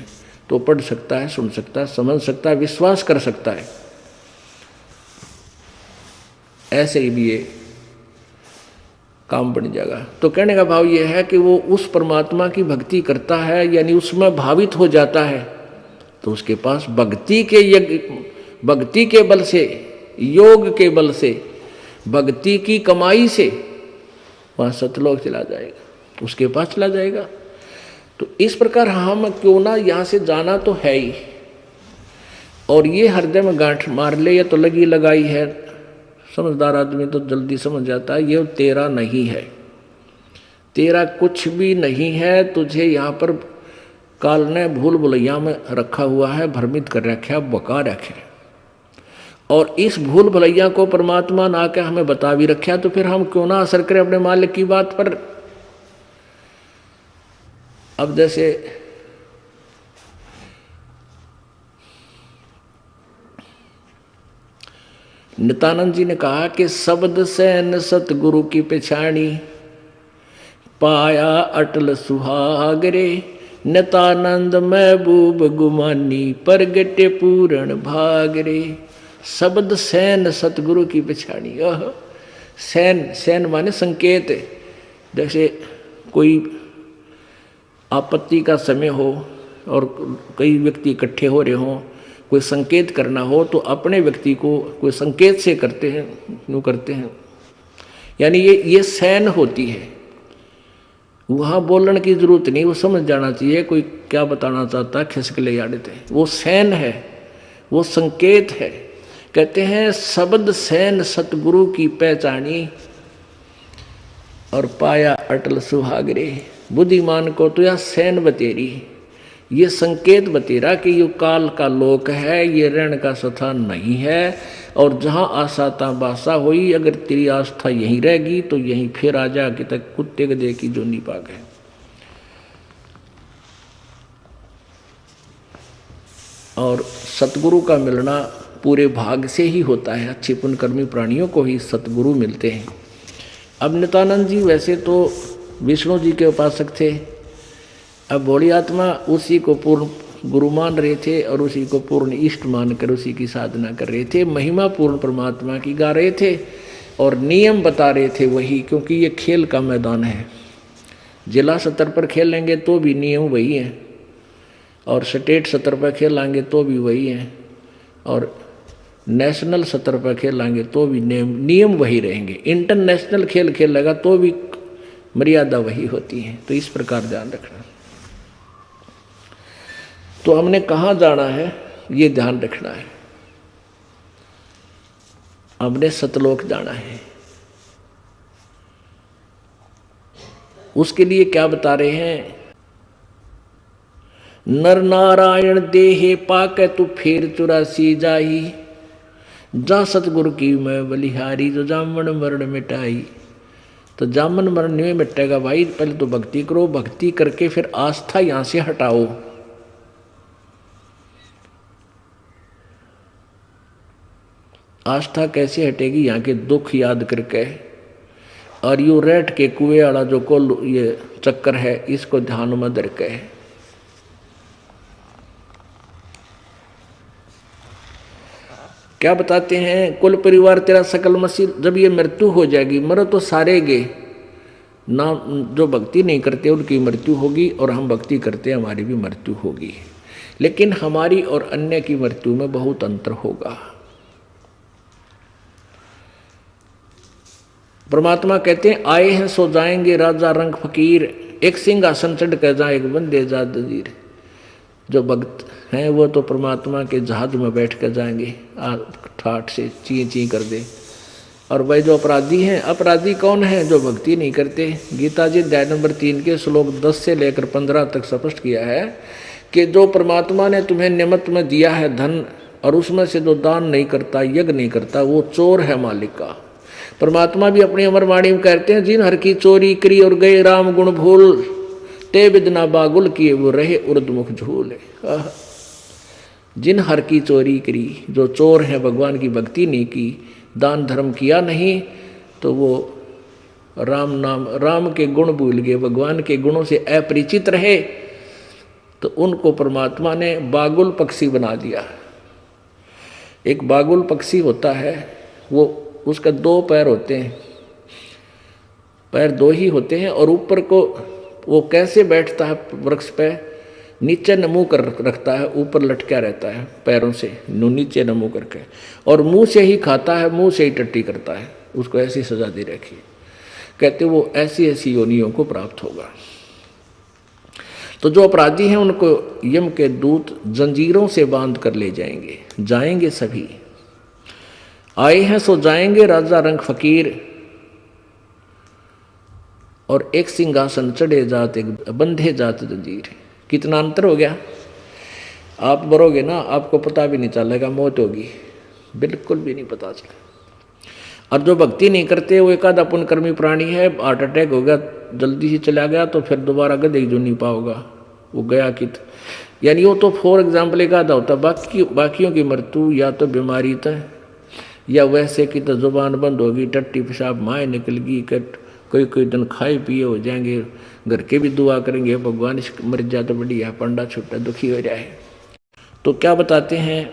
[SPEAKER 1] तो पढ़ सकता है, सुन सकता है, समझ सकता है, विश्वास कर सकता है। ऐसे ही भी ये काम बन जाएगा। तो कहने का भाव ये है कि वो उस परमात्मा की भक्ति करता है, यानी उसमें भावित हो जाता है, तो उसके पास भक्ति के बल से, योग के बल से, भक्ति की कमाई से वहाँ सतलोक चला जाएगा, उसके पास चला जाएगा। तो इस प्रकार हम क्यों ना यहाँ से जाना तो है ही, और ये हृदय में गांठ मार ले, या तो लगी लगाई है, समझदार आदमी तो जल्दी समझ जाता है ये तेरा नहीं है, तेरा कुछ भी नहीं है, तुझे यहाँ पर काल ने भूल भुलैया में रखा हुआ है, भ्रमित कर रखा, बका रखे। और इस भूल भुलैया को परमात्मा ना के हमें बता भी रखा, तो फिर हम क्यों ना असर करें अपने मालिक की बात पर। अब जैसे नित्यानंद जी ने कहा कि शब्द सैन सतगुरु की पछाणी, पाया अटल सुहागरे, नित्यानंद महबूब गुमानी, परगटे पूरण भागरे। शब्द सैन सतगुरु की पछाणी। सैन, सैन माने संकेत। जैसे कोई आपत्ति का समय हो और कई व्यक्ति इकट्ठे हो रहे हों, कोई संकेत करना हो तो अपने व्यक्ति को कोई संकेत से करते हैं, यूँ करते हैं। यानी ये सैन होती है। वहाँ बोलने की जरूरत नहीं, वो समझ जाना चाहिए कोई क्या बताना चाहता है, खिसक ले जाते हैं। वो सैन है, वो संकेत है। कहते हैं शब्द सैन सतगुरु की पहचानी, और पाया अटल सुहागरे। बुद्धिमान को तो यह सैन बतेरी, ये संकेत बतेरा कि ये काल का लोक है, ये ऋण का स्थान नहीं है। और जहाँ आशा ता बासा हुई, अगर तेरी आस्था यहीं रहेगी तो यहीं फिर आ जा कि तक कुत्ते गधे की जो निपाक है। और सतगुरु का मिलना पूरे भाग से ही होता है। अच्छे पुण्यकर्मी प्राणियों को ही सतगुरु मिलते हैं। अब नित्यानंद जी वैसे तो विष्णु जी के उपासक थे, अब भोली आत्मा उसी को पूर्ण गुरु मान रहे थे और उसी को पूर्ण इष्ट मानकर उसी की साधना कर रहे थे। महिमा पूर्ण परमात्मा की गा रहे थे और नियम बता रहे थे वही, क्योंकि ये खेल का मैदान है। जिला स्तर पर खेलेंगे तो भी नियम वही है, और स्टेट स्तर पर खेलेंगे तो भी वही है, और नेशनल स्तर पर खेलेंगे तो भी नियम वही रहेंगे। इंटरनेशनल खेल खेलेगा तो भी मर्यादा वही होती है। तो इस प्रकार ध्यान रखना। तो हमने कहाँ जाना है ये ध्यान रखना है। हमने सतलोक जाना है। उसके लिए क्या बता रहे हैं? नर नारायण देहे पाके तू फेर 84 जाही, जा सतगुरु की मैं बलिहारी, जो जामन मरण मिटाई। तो जामन मरण नहीं मिटेगा भाई, पहले तो भक्ति करो, भक्ति करके फिर आस्था यहां से हटाओ। आस्था कैसे हटेगी? यहाँ के दुख याद करके, और यू रेट के कुएं वाला जो कोल ये चक्कर है, इसको ध्यान में धर के। क्या बताते हैं? कुल परिवार तेरा सकल मसीह। जब ये मृत्यु हो जाएगी, मरो तो सारे गे ना, जो भक्ति नहीं करते उनकी मृत्यु होगी, और हम भक्ति करते हमारी भी मृत्यु होगी। लेकिन हमारी और अन्य की मृत्यु में बहुत अंतर होगा। परमात्मा कहते हैं आए हैं सो जाएंगे राजा रंग फकीर, एक सिंहासन चढ़ कर जाए बंदे जा दजीर। जो भक्त हैं वो तो परमात्मा के जहाज में बैठ कर जाएंगे, ठाठ से ची ची कर दे। और वह जो अपराधी हैं, अपराधी कौन है? जो भक्ति नहीं करते। गीता जी अध्याय नंबर 3 के श्लोक 10 से लेकर 15 तक स्पष्ट किया है कि जो परमात्मा ने तुम्हें नियमत में दिया है धन, और उसमें से जो दान नहीं करता, यज्ञ नहीं करता, वो चोर है मालिक का। परमात्मा भी अपनी अमर वाणी में कहते हैं, जिन हर की चोरी करी और गए राम गुण भूल, ते बिदना बागुल किए वो रहे उर्दमुख झूल। जिन हर की चोरी करी, जो चोर है, भगवान की भक्ति नहीं की, दान धर्म किया नहीं, तो वो राम नाम, राम के गुण भूल गए, भगवान के गुणों से अपरिचित रहे, तो उनको परमात्मा ने बागुल पक्षी बना दिया। एक बागुल पक्षी होता है, वो उसका 2 पैर होते हैं, पैर 2 ही होते हैं, और ऊपर को वो कैसे बैठता है वृक्ष पे? नीचे नमू कर रखता है, ऊपर लटका रहता है पैरों से, नीचे नमू करके, और मुंह से ही खाता है, मुंह से ही टट्टी करता है। उसको ऐसी सजा दे रखी। कहते वो ऐसी ऐसी योनियों को प्राप्त होगा। तो जो अपराधी हैं उनको यम के दूत जंजीरों से बांध कर ले जाएंगे। जाएंगे सभी, आए हैं सो जाएंगे राजा रंग फकीर, और एक सिंहासन चढ़े जात, एक बंधे जात जंजीर। कितना अंतर हो गया? आप मरोगे ना, आपको पता भी नहीं चलेगा मौत होगी, बिल्कुल भी नहीं पता चलेगा। और जो भक्ति नहीं करते, वो एकाधा पुण्यकर्मी प्राणी है, हार्ट अटैक हो गया, जल्दी से चला गया, तो फिर दोबारा गधे जो नहीं पाओगा, वो गया कित। यानी वो तो फॉर एग्जाम्पल एकाधा होता, बाकियों की मृत्यु या तो बीमारी तय, या वैसे की तो जुबान बंद होगी, टट्टी पेशाब माए निकलगी, कोई कोई दिन खाए पिए हो जाएंगे, घर के भी दुआ करेंगे भगवान इस मर जा तो बढ़िया, पंडा छुट्टा दुखी हो जाए। तो क्या बताते हैं,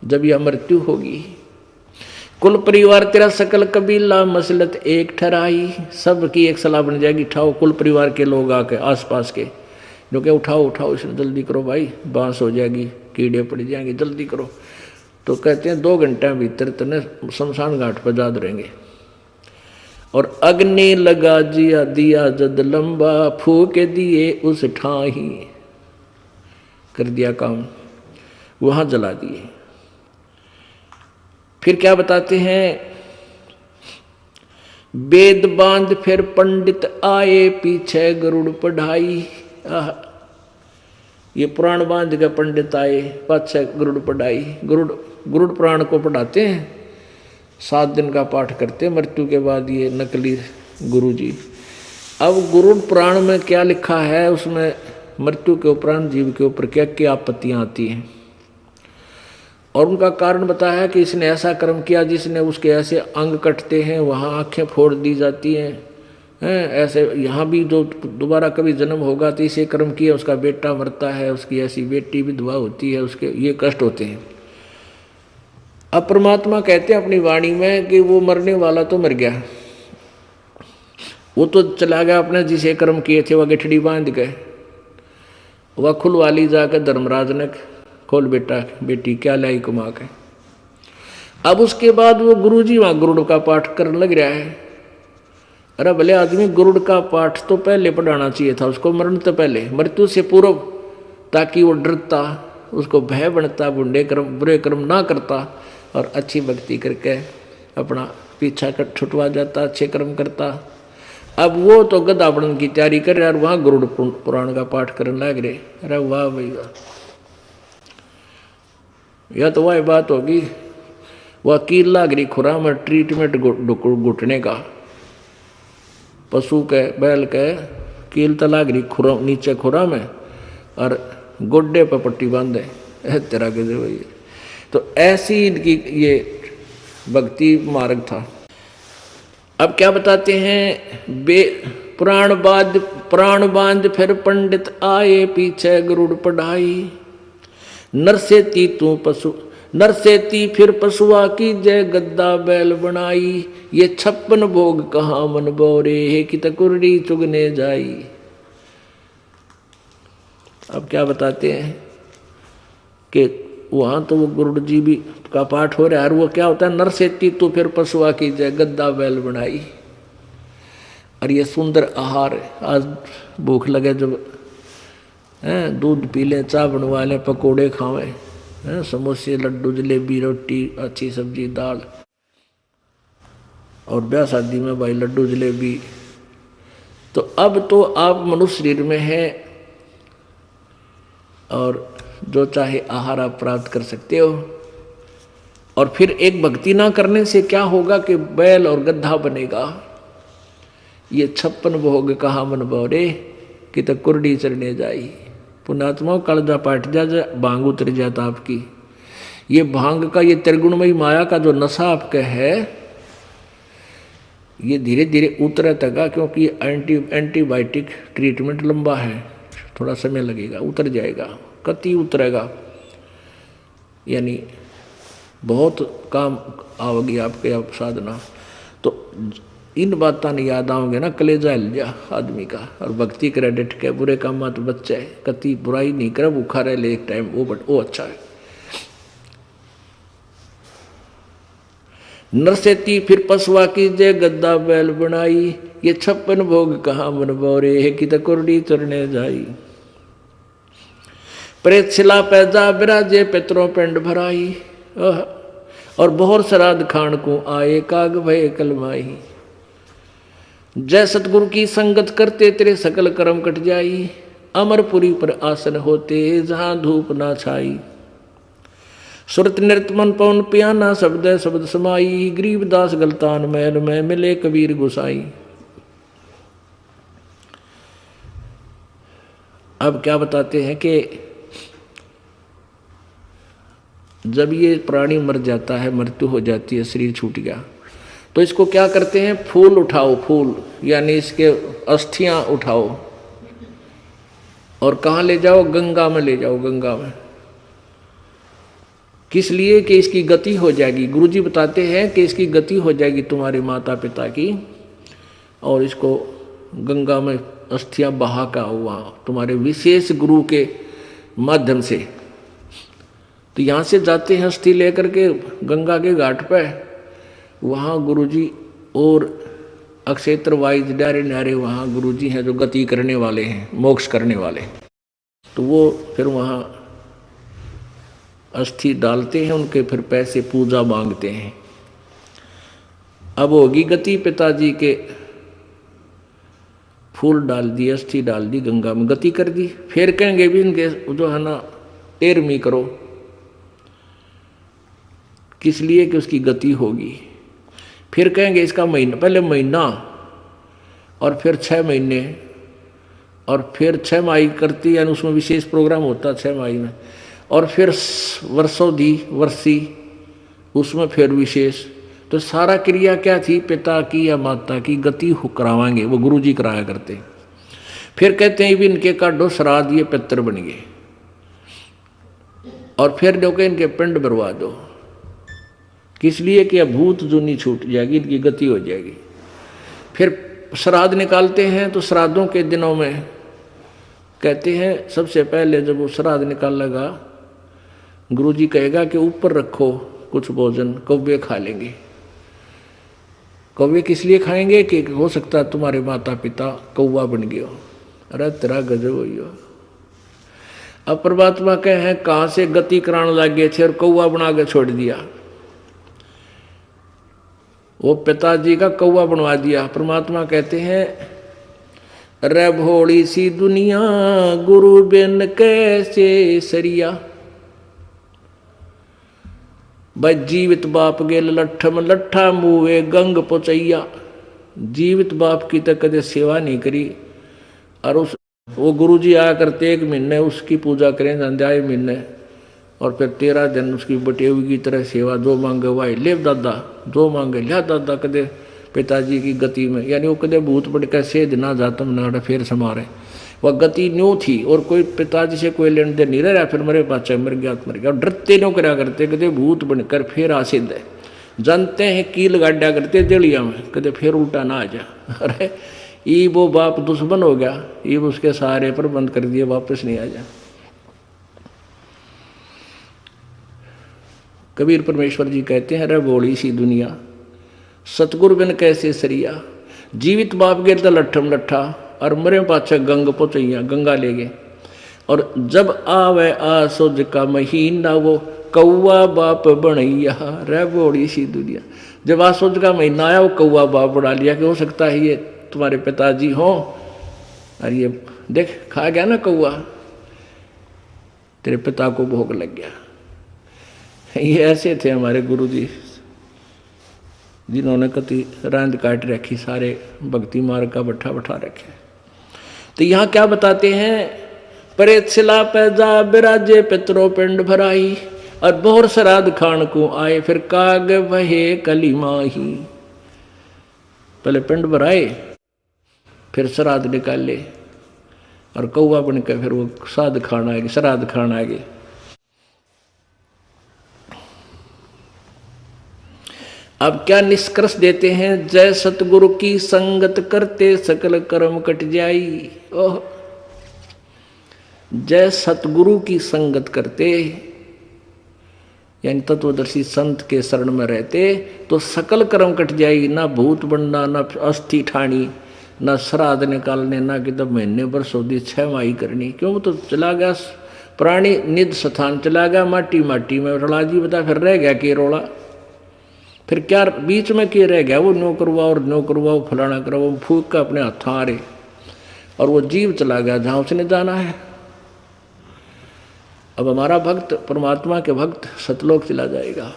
[SPEAKER 1] जब यह मृत्यु होगी, कुल परिवार तेरा सकल कबीला मसलत एक ठहराई, सब की एक सलाह बन जाएगी। उठाओ कुल परिवार के लोग आके आसपास के जो कि उठाओ उठाओ इसने जल्दी करो भाई, बांस हो जाएगी, कीड़े पड़ जाएंगे, जल्दी करो। तो कहते हैं 2 घंटे भीतर तने शमशान घाट पर जा रहेंगे। और अग्नि लगा जिया दिया जद लंबा, फूक दिए उस ठाही, कर दिया काम, वहां जला दिए। फिर क्या बताते हैं, वेद बांध फिर पंडित आए, पीछे गरुड़ पढ़ाई। ये पुराण बांध के पंडित आए, पाछे गरुड़ पढ़ाई। गरुड़ पुराण को पढ़ाते हैं, 7 दिन का पाठ करते हैं मृत्यु के बाद ये नकली गुरु जी। अब गरुड़ पुराण में क्या लिखा है, उसमें मृत्यु के उपरांत जीव के ऊपर क्या क्या आपत्तियां आती हैं, और उनका कारण बताया है कि इसने ऐसा कर्म किया जिसने उसके ऐसे अंग कटते हैं, वहाँ आंखें फोड़ दी जाती हैं, ऐसे यहाँ भी जो दोबारा कभी जन्म होगा तो इसे कर्म किया, उसका बेटा मरता है, उसकी ऐसी बेटी विधवा होती है, उसके ये कष्ट होते हैं। अब परमात्मा कहते हैं अपनी वाणी में कि वो मरने वाला तो मर गया, वो तो चला गया अपने जिसे कर्म किए थे, वह गठड़ी बांध गए, वह खुलवाली जाकर धर्मराज ने खोल बेटा बेटी क्या लाई कमा के। अब उसके बाद वो गुरुजी वहां गरुड़ का पाठ करने लग रहा है। अरे भले आदमी, गरुड़ का पाठ तो पहले पढ़ाना चाहिए था उसको, मरण तो पहले, मृत्यु से पूर्व, ताकि वो डरता, उसको भय बनता, बुरे कर्म ना करता और अच्छी भक्ति करके अपना पीछा छुटवा जाता, अच्छे कर्म करता। अब वो तो गधा बनने की तैयारी कर रहे और वहां गरुड़ पुराण का पाठ करने लग रहे। अरे वाह भाई वाह, यह तो वह बात होगी, वह कील लाग रही खुरा में ट्रीटमेंट घुटने का, पशु के बैल के कील तो लाग रही खुरा नीचे खुरा में और गोड्डे पर पट्टी बांधे तेरा के दे भैया। तो ऐसी इनकी ये भक्ति मार्ग था। अब क्या बताते हैं, प्राण बांध फिर पंडित आए, पीछे गरुड़ पढ़ाई, नरसेती तू पशु नरसेती फिर पशुआ की जय, गद्दा बैल बनाई, ये 56 भोग कहाँ मन बोरे, है कि तकुर्री चुगने जाई। अब क्या बताते हैं कि वहां तो वो गरुड़ जी भी का पाठ हो रहा है, और वो क्या होता है, नरसेती तू फिर पशुआ की जय, गद्दा बैल बनाई। और ये सुंदर आहार, आज भूख लगे जब दूध पी लें, चाय बनवा लें, पकौड़े खावें, समोसे लड्डू जलेबी रोटी अच्छी सब्जी दाल, और ब्याह शादी में भाई लड्डू जलेबी। तो अब तो आप मनुष्य शरीर में हैं और जो चाहे आहार आप प्राप्त कर सकते हो। और फिर एक भक्ति ना करने से क्या होगा कि बैल और गधा बनेगा। ये 56 भोग कहा मन बोरे, कि तो कुर्डी चरने जाई। पुणात्मा कालजा पाट जा, भांग उतर जाता आपकी। ये भांग का, ये त्रिगुणमयी माया का जो नशा आपका है, ये धीरे धीरे उतरे तक, क्योंकि एंटीबायोटिक ट्रीटमेंट लंबा है, थोड़ा समय लगेगा, उतर जाएगा, कति उतरेगा, यानी बहुत काम आओगी आपके आप साधना। तो इन बातों ने याद आओगे ना, कलेजा हिल जा आदमी का, और भक्ति करे डट के, बुरे काम मत बच्चे, कति बुराई नहीं करे, भूखा रह ले एक टाइम, वो अच्छा है। नरसेती फिर पशुआ की जय, गद्दा बैल बनाई, ये 56 भोग कहाँ मन बोरे, है कि तकुर्डी चरने जाई। प्रेत शिला पैजा बिराजे, पितरों पिंड भराई, और बहुत श्राद्ध खान को आए, काग भय कलमाई। जय सतगुरु की संगत करते, तेरे सकल कर्म कट जाई, अमरपुरी पर आसन होते, जहां धूप ना छाई। सुरत नृत मन पवन पियाना, शब्द शब्द समाई, गरीबदास गलतान महल में मिले कबीर गुसाई। अब क्या बताते हैं कि जब ये प्राणी मर जाता है, मृत्यु हो जाती है, शरीर छूट गया, तो इसको क्या करते हैं, फूल उठाओ, फूल यानी इसके अस्थियां उठाओ और कहाँ ले जाओ, गंगा में ले जाओ, गंगा में। किस लिए कि इसकी गति हो जाएगी। गुरुजी बताते हैं कि इसकी गति हो जाएगी तुम्हारे माता पिता की, और इसको गंगा में अस्थियां बहा का हुआ तुम्हारे विशेष गुरु के माध्यम से। तो यहाँ से जाते हैं अस्थि लेकर के गंगा के घाट पे, वहाँ गुरुजी और अक्षेत्र वाइज न्यारे न्यारे वहाँ गुरुजी हैं जो गति करने वाले हैं, मोक्ष करने वाले। तो वो फिर वहाँ अस्थि डालते हैं उनके, फिर पैसे पूजा मांगते हैं। अब होगी गति, पिताजी के फूल डाल दिए, अस्थि डाल दी गंगा में, गति कर दी। फिर कहेंगे भी इनके जो है ना 13वीं करो, किस लिए कि उसकी गति होगी। फिर कहेंगे इसका महीना, पहले महीना और फिर 6 महीने और फिर 6 माही करती, यानी उसमें विशेष प्रोग्राम होता 6 माही में, और फिर वर्षोधी वर्षी उसमें फिर विशेष। तो सारा क्रिया क्या थी, पिता की या माता की गति करावाएंगे, वो गुरुजी कराया करते। फिर कहते हैं भी इनके काटो श्राद्ध, ये पितर बन गए, और फिर जो कि इनके पिंड भरवा दो, किस लिए कि भूत जूनी छूट जाएगी, इनकी गति हो जाएगी। फिर श्राद्ध निकालते हैं, तो श्राद्धों के दिनों में कहते हैं सबसे पहले जब वो श्राद्ध निकालेगा, गुरुजी कहेगा कि ऊपर रखो कुछ भोजन, कौवे खा लेंगे। कौवे किस लिए खाएंगे कि हो सकता है तुम्हारे माता पिता कौवा बन गए हो। अरे तेरा गजब हुई हो। अब परमात्मा कहे हैं कहाँ से गति कराने लग गए थे और कौवा बना के छोड़ दिया। वो पिताजी का कौवा बनवा दिया। परमात्मा कहते हैं रे भोली सी दुनिया गुरु बिन कैसे सरिया। भाई जीवित बाप गेल लट्ठम लट्ठा मुँहे गंग पोचैया। जीवित बाप की तो कदे सेवा नहीं करी, और उस वो गुरुजी आया करते 1 महीने उसकी पूजा करें, संध्याय महीने, और फिर 13 दिन उसकी बटेवी की तरह सेवा। जो मांगे वाई ले दादा, जो मांगे लिया दादा। कदे पिताजी की गति में, यानी वो कदे भूत पड़ के सेध ना जातम ना फिर समारे, वह गति न्यू थी। और कोई पिताजी से कोई लेन देन नहीं रहा, फिर मेरे पाचा मर गया तो मर गया। डरते नो करा करते, कदे भूत बनकर फिर आसिद है। जानते हैं कील गाड्या करते जलिया में, कदे फिर उल्टा ना आ जा। अरे ई वो बाप दुश्मन हो गया, ई उसके सहारे पर बंद कर दिए, वापस नहीं आ जा। कबीर परमेश्वर जी कहते हैं रे बोली सी दुनिया सतगुरु बिन कैसे सरिया। जीवित बाप गिर तो लट्ठम लट्ठा, और मरे पाछे गंग पोचैया, गंगा ले गए। और जब आवे आसुज का महीना वो कौआ बाप बनैया। रे बोली सी दुनिया, जब आसुज का महीना आया वो कौआ बाप बना लिया कि हो सकता है ये तुम्हारे पिताजी हो, और ये देख खा गया ना कौआ, तेरे पिता को भोग लग गया। ये ऐसे थे हमारे गुरुजी, जिन्होंने कति रांद काट रखी, सारे भक्ति मार्ग का बट्ठा बैठा रखे। तो यहाँ क्या बताते हैं, परेत शिला पैजा बिराजे पितरो पिंड भराई, और बोहर श्राद्ध खान को आए फिर काग वहे कली माही। पहले पिंड भराए, फिर श्राद्ध निकाले, और कौआ बन के फिर वो श्राद्ध खान आएगी, श्राद्ध खान आएगी। अब क्या निष्कर्ष देते हैं, जय सतगुरु की संगत करते सकल कर्म कट जाई। ओह, जय सतगुरु की संगत करते, यानी तत्वदर्शी संत के शरण में रहते तो सकल कर्म कट जाएगी। ना भूत बनना, ना अस्थि ठानी, ना श्राद्ध निकालने, ना कि तब महीने पर सौदी 6 माही करनी। क्यों, तो चला गया प्राणी निज स्थान, चला गया माटी माटी में। रला जी बता फिर रह गया कि रोला, फिर क्या बीच में क्या रह गया, वो न्यो करवाओ और न्यो करवाओ, फलाना करवाओ, फूक का अपने हाथ आ रहे, और वो जीव चला गया जहाँ उसने जाना है। अब हमारा भक्त, परमात्मा के भक्त सतलोक चला जाएगा।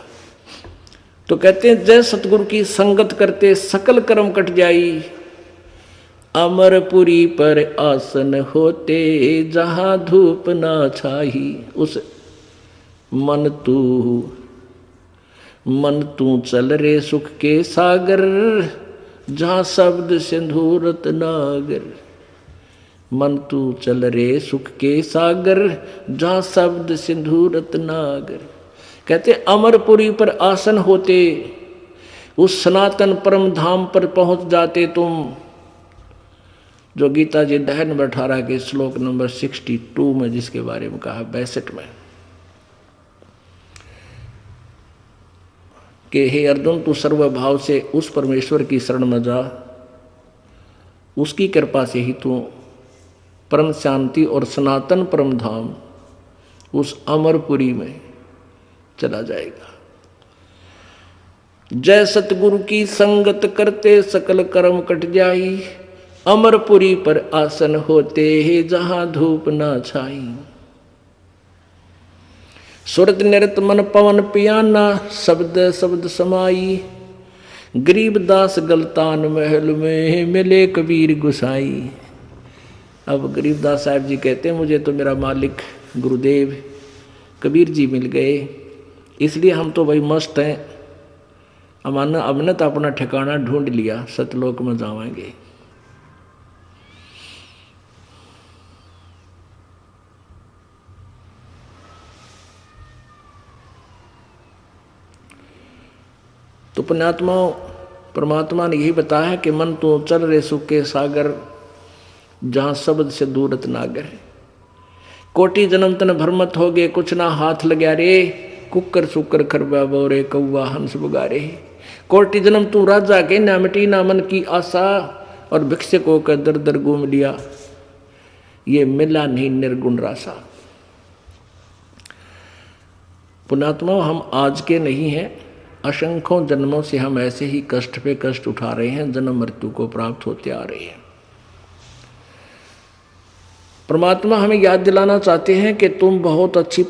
[SPEAKER 1] तो कहते हैं जय सतगुरु की संगत करते सकल कर्म कट जाई। अमरपुरी पर आसन होते जहाँ धूप ना छाही। उस मन तू चल रे सुख के सागर, जहाँ शब्द सिंधु रत्नागर। मन तू चल रे सुख के सागर, जहाँ शब्द सिंधु रत्नागर। कहते अमरपुरी पर आसन होते, उस सनातन परम धाम पर पहुंच जाते तुम, जो गीता जी अध्याय नंबर 18 के श्लोक नंबर 62 में जिसके बारे में कहा, 62 में, कि हे अर्जुन तू सर्वभाव से उस परमेश्वर की शरण में जा, उसकी कृपा से ही तू परम शांति और सनातन परम धाम उस अमरपुरी में चला जाएगा। जय सतगुरु की संगत करते सकल कर्म कट जाई, अमरपुरी पर आसन होते हैं जहां धूप ना छाई। सुरत निरत मन पवन पियाना, शब्द शब्द समाई, गरीबदास गलतान महल में मिले कबीर गुसाई। अब गरीबदास साहब जी कहते हैं मुझे तो मेरा मालिक गुरुदेव कबीर जी मिल गए, इसलिए हम तो भाई मस्त हैं, हमने तो अपना ठिकाना ढूंढ लिया, सतलोक में जाएंगे। तो पुण्यात्माओं, परमात्मा ने यही बताया कि मन तो चल रे सुख के सागर, जहाँ शब्द से दूरत नागर। कोटि जन्म तन भ्रमत हो गए, कुछ ना हाथ लग्या रे, कुकर सुकर खरबा बोरे कौवा हंस बुगारे। कोटि जन्म तू राजा के ना मिटी ना मन की आशा, और भिक्षुकों का दर दर घूम लिया, ये मिला नहीं निर्गुण रासा। पुण्यात्माओं, हम आज के नहीं हैं, असंख्यों जन्मों से हम ऐसे ही कष्ट पे कष्ट उठा रहे हैं, जन्म मृत्यु को प्राप्त होते आ रहे हैं। परमात्मा हमें याद दिलाना चाहते हैं कि तुम बहुत अच्छी,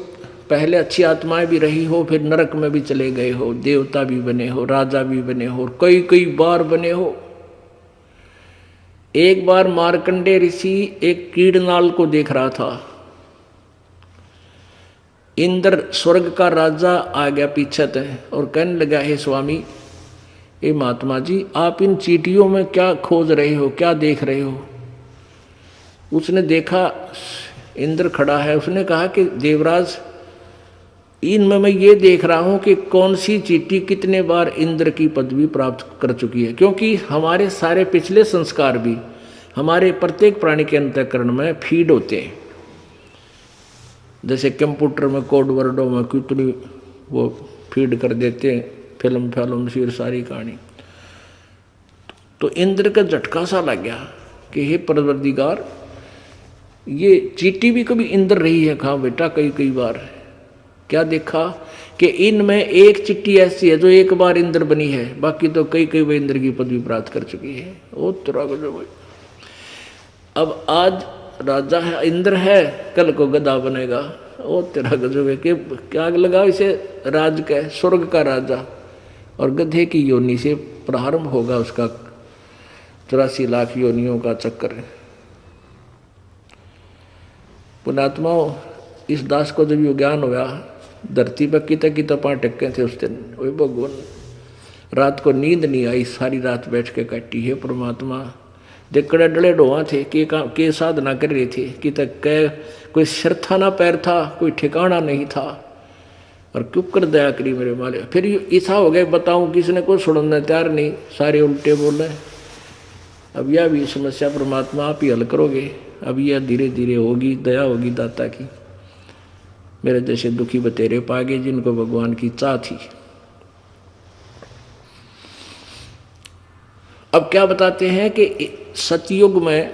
[SPEAKER 1] पहले अच्छी आत्माएं भी रही हो, फिर नरक में भी चले गए हो, देवता भी बने हो, राजा भी बने हो, कई कई बार बने हो। एक बार मार्कंडे ऋषि एक कीड़नाल को देख रहा था, इंद्र स्वर्ग का राजा आ गया पीछे और कहने लगा, हे स्वामी, हे महात्मा जी, आप इन चींटियों में क्या खोज रहे हो, क्या देख रहे हो? उसने देखा इंद्र खड़ा है, उसने कहा कि देवराज, इनमें मैं ये देख रहा हूँ कि कौन सी चींटी कितने बार इंद्र की पदवी प्राप्त कर चुकी है, क्योंकि हमारे सारे पिछले संस्कार भी हमारे प्रत्येक प्राणी के अंतःकरण में फीड होते हैं। जैसे कंप्यूटर में कोड वर्डों में कितनी वो फीड कर देते हैं, फिल्म फिर सारी कहानी। तो इंद्र का झटका सा लग गया कि हे परवरदिगार, ये चींटी भी कभी इंद्र रही है? कहा बेटा, कई कई बार। क्या देखा कि इनमें एक चींटी ऐसी है जो एक बार इंद्र बनी है, बाकी तो कई कई बार इंद्र की पदवी प्राप्त कर चुकी है। ओ तेरा गजब। अब आज राजा है, इंद्र है, कल को गधा बनेगा। ओ तेरा गजब है कि क्या लगा इसे राज का, स्वर्ग का राजा, और गधे की योनि से प्रारंभ होगा उसका 84 लाख योनियों का चक्कर। पुण्यात्माओं, इस दास को जब ये ज्ञान हुआ, धरती पर किता 5 टक्के थे उस दिन। वही भगवान, रात को नींद नहीं आई, सारी रात बैठ के काटी है परमात्मा। देखड़े डले डोहा थे के साधना कर रहे थे कि तक कोई सिर था ना पैर था, कोई ठिकाना नहीं था, और क्यों कर दया करी मेरे माले। फिर ऐसा हो गया, बताऊं किसने को छोड़ने तैयार नहीं, सारे उल्टे बोल रहे। अब यह भी समस्या परमात्मा आप ही हल करोगे। अब यह धीरे धीरे होगी, दया होगी दाता की। मेरे जैसे दुखी बतेरे पागे जिनको भगवान की चाह थी। अब क्या बताते हैं कि सतयुग में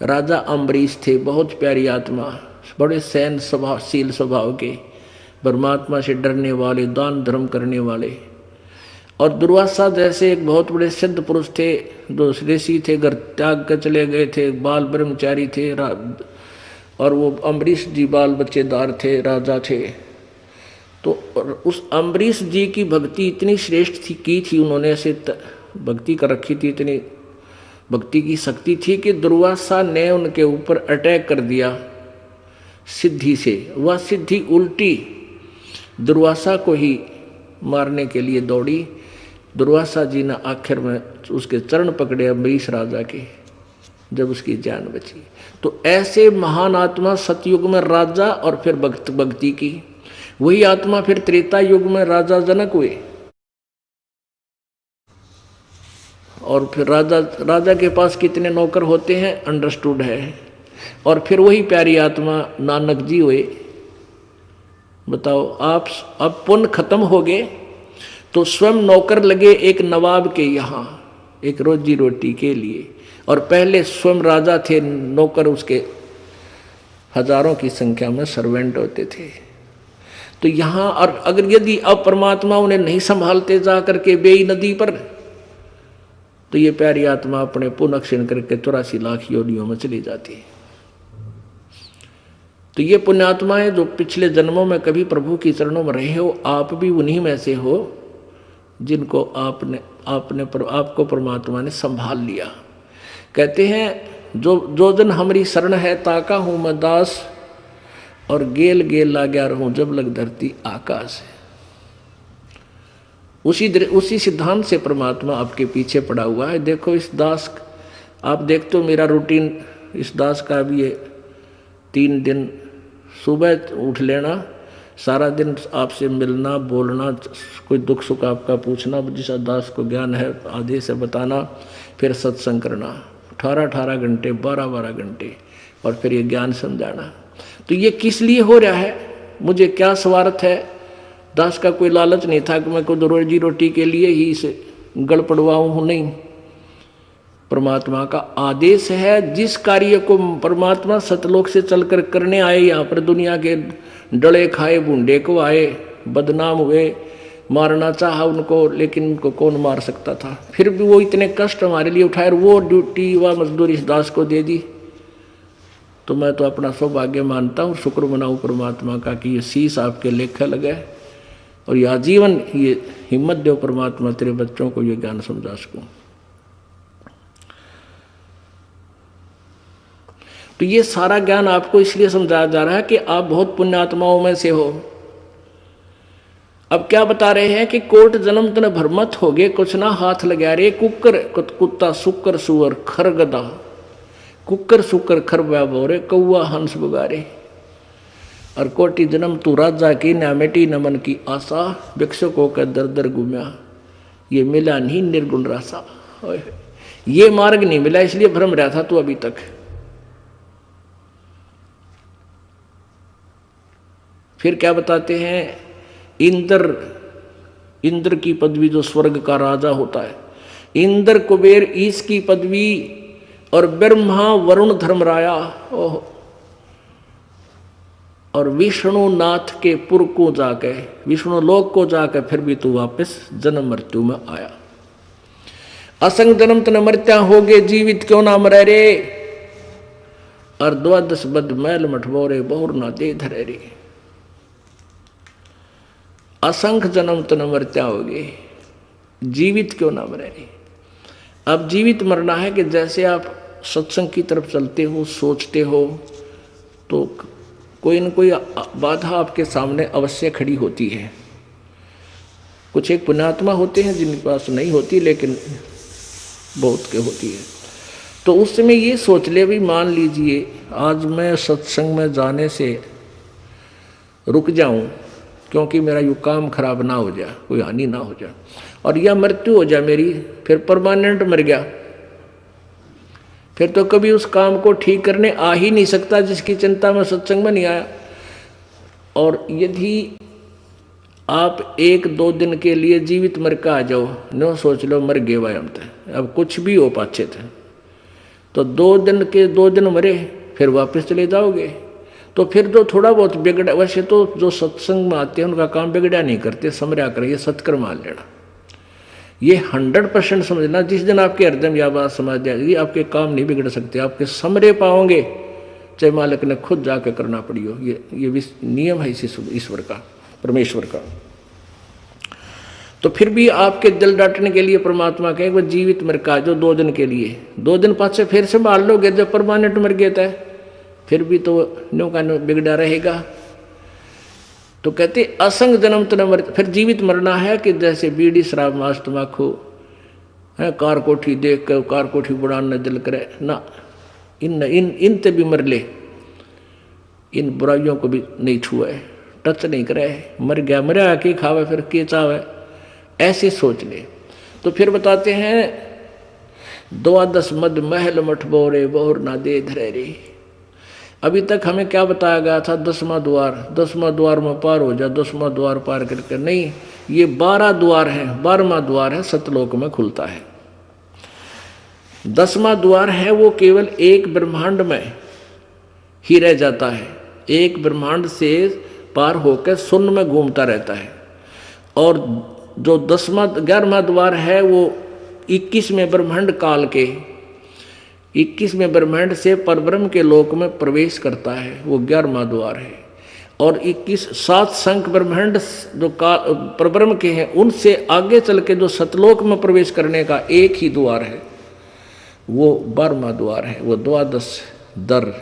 [SPEAKER 1] राजा अम्बरीश थे, बहुत प्यारी आत्मा, बड़े सैन स्वभावशील स्वभाव के, परमात्मा से डरने वाले, दान धर्म करने वाले। और दुर्वासा जैसे एक बहुत बड़े सिद्ध पुरुष थे, जो ऋषि थे, घर त्याग कर चले गए थे, बाल ब्रह्मचारी थे, और वो अम्बरीश जी बाल बच्चेदार थे, राजा थे। तो उस अम्बरीश जी की भक्ति इतनी श्रेष्ठ थी, की थी उन्होंने, ऐसे भक्ति कर रखी थी, इतनी भक्ति की शक्ति थी कि दुर्वासा ने उनके ऊपर अटैक कर दिया, सिद्धि से। वह सिद्धि उल्टी दुर्वासा को ही मारने के लिए दौड़ी। दुर्वासा जी ने आखिर में उसके चरण पकड़े अम्बरीश राजा के, जब उसकी जान बची। तो ऐसे महान आत्मा सतयुग में राजा और फिर भक्ति की, वही आत्मा फिर त्रेता युग में राजा जनक हुए। और फिर राजा के पास कितने नौकर होते हैं अंडरस्टूड है। और फिर वही प्यारी आत्मा नानक जी हुए। बताओ आप, अब पुण्य खत्म हो गए तो स्वयं नौकर लगे एक नवाब के यहाँ एक रोजी रोटी के लिए, और पहले स्वयं राजा थे, नौकर उसके हजारों की संख्या में सर्वेंट होते थे। तो यहाँ और अगर यदि अब परमात्मा उन्हें नहीं संभालते जा करके बेई नदी पर, तो ये प्यारी आत्मा अपने पुण्य क्षीण करके 84 लाख योनियों में चली जाती है। तो ये पुण्यात्माएं जो पिछले जन्मों में कभी प्रभु की चरणों में रहे हो, आप भी उन्हीं में से हो जिनको आपको परमात्मा ने संभाल लिया। कहते हैं जो जन हमारी शरण है ताका हूँ मैं दास, और गेल गेल लाग्या रहूं जब लग धरती आकाश है। उसी सिद्धांत से परमात्मा आपके पीछे पड़ा हुआ है। देखो इस दास, आप देखते हो मेरा रूटीन इस दास का भी है। 3 दिन सुबह उठ लेना, सारा दिन आपसे मिलना बोलना, कोई दुख सुख आपका पूछना, जिस दास को ज्ञान है आधे से बताना, फिर सत्संग करना 18 घंटे 12 घंटे, और फिर ये ज्ञान समझाना। तो ये किस लिए हो रहा है, मुझे क्या स्वार्थ है? दास का कोई लालच नहीं था कि मैं खुद रोजी रोटी के लिए ही इसे गड़ पड़वाऊँ हूँ, नहीं। परमात्मा का आदेश है। जिस कार्य को परमात्मा सतलोक से चलकर करने आए, यहाँ पर दुनिया के डले खाए बूंदे को आए, बदनाम हुए, मारना चाहा उनको, लेकिन उनको कौन मार सकता था? फिर भी वो इतने कष्ट हमारे लिए उठाए, और वो ड्यूटी व मजदूरी इस दास को दे दी। तो मैं तो अपना सौभाग्य मानता हूँ, शुक्र मनाऊँ परमात्मा का कि ये शीश आपके लेखे लगे, और यह आजीवन ये हिम्मत दो परमात्मा तेरे बच्चों को ये ज्ञान समझा सकूं। तो ये सारा ज्ञान आपको इसलिए समझाया जा रहा है कि आप बहुत पुण्यात्माओं में से हो। अब क्या बता रहे हैं कि कोट जन्म तन भरमत हो गए, कुछ ना हाथ लगा रे, कुकर कुत्ता सुकर सुअर खर गदा, कुकर सुकर खर बोरे, कौआ हंस बुगारे, और कोटि जन्म तू राजा की न मिटी न मन की आशा, भिक्षुकों का दर दर घूमया, ये मिला नहीं निर्गुण रासा। ये मार्ग नहीं मिला, इसलिए भ्रम रहा था तू अभी तक। फिर क्या बताते हैं, इंद्र की पदवी जो स्वर्ग का राजा होता है, इंद्र कुबेर ईश की पदवी, और ब्रह्मा वरुण धर्मराया, ओह, और विष्णु नाथ के पुर को जाके, विष्णु लोक को जाके फिर भी तू वापस जन्म मृत्यु में आया। असंग जन्म तन मृत्या हो गए, जीवित क्यों ना मरे रे, और द्वादश बद मैल मठबोरे बहुर ना दे धरे रे। असंख्य जन्म तन मृत्या हो गए, जीवित क्यों ना मरे रे। अब जीवित मरना है कि जैसे आप सत्संग की तरफ चलते हो, सोचते हो, तो कोई न कोई बाधा आपके सामने अवश्य खड़ी होती है। कुछ एक पुण्यात्मा होते हैं जिनके पास नहीं होती, लेकिन बहुत के होती है। तो उस समय ये सोच ले भी, मान लीजिए आज मैं सत्संग में जाने से रुक जाऊं क्योंकि मेरा यू काम खराब ना हो जाए, कोई हानि ना हो जाए, और यह मृत्यु हो जाए मेरी, फिर परमानेंट मर गया, फिर तो कभी उस काम को ठीक करने आ ही नहीं सकता जिसकी चिंता में सत्संग में नहीं आया। और यदि आप 1-2 दिन के लिए जीवित मर के आ जाओ, न सोच लो मर गए भाई हम थे, अब कुछ भी हो पाछे थे, तो 2 दिन मरे फिर वापस चले जाओगे। तो फिर जो थोड़ा बहुत बिगड़ा, वैसे तो जो सत्संग में आते हैं उनका काम बिगड़ा नहीं करते, समझा कर ये सत्कर्म मान लेना, ये 100% समझना। जिस दिन आपके हृदय में यह बात समझ जाएगी, आपके काम नहीं बिगड़ सकते, आपके समरे पाओगे, चाहे मालिक ने खुद जाकर करना पड़ी हो। ये नियम है इसी ईश्वर का, परमेश्वर का। तो फिर भी आपके दिल डांटने के लिए परमात्मा कहे वो जीवित मर का जो 2 दिन के लिए, 2 दिन पाछे फिर से मान लोगे जब परमानेंट मर गया था, फिर भी तो न्यों का न्यों बिगड़ा रहेगा। तो कहते असंग जन्म तो न मर, फिर जीवित मरना है कि जैसे बीड़ी शराब मांस तम्बाकू है, कार कोठी देख कर कार कोठी बुढ़ाने दिल करे ना, इन ते भी मर ले, इन बुराइयों को भी नहीं छुए, टच नहीं करे, मर गया मरा के खावे फिर के चावे, ऐसे सोच ले। तो फिर बताते हैं द्वादश मद महल मठ बोरे बहुर ना दे धरे रे। अभी तक हमें क्या बताया गया था, 10वां द्वार में पार हो जा, 10वां द्वार पार करके नहीं, ये 12 द्वार है, 12वां द्वार है सतलोक में खुलता है। 10वां द्वार है वो केवल एक ब्रह्मांड में ही रह जाता है, एक ब्रह्मांड से पार होकर शून्य में घूमता रहता है। और जो 11वां द्वार है वो 21वें ब्रह्मांड काल के 21वें ब्रह्मांड से परब्रह्म के लोक में प्रवेश करता है, वो 11वां द्वार है। और 7 संख ब्रह्मांड जो परब्रह्म के हैं उनसे आगे चल के जो सतलोक में प्रवेश करने का एक ही द्वार है, वो 12वां द्वार है, वो द्वादश दर,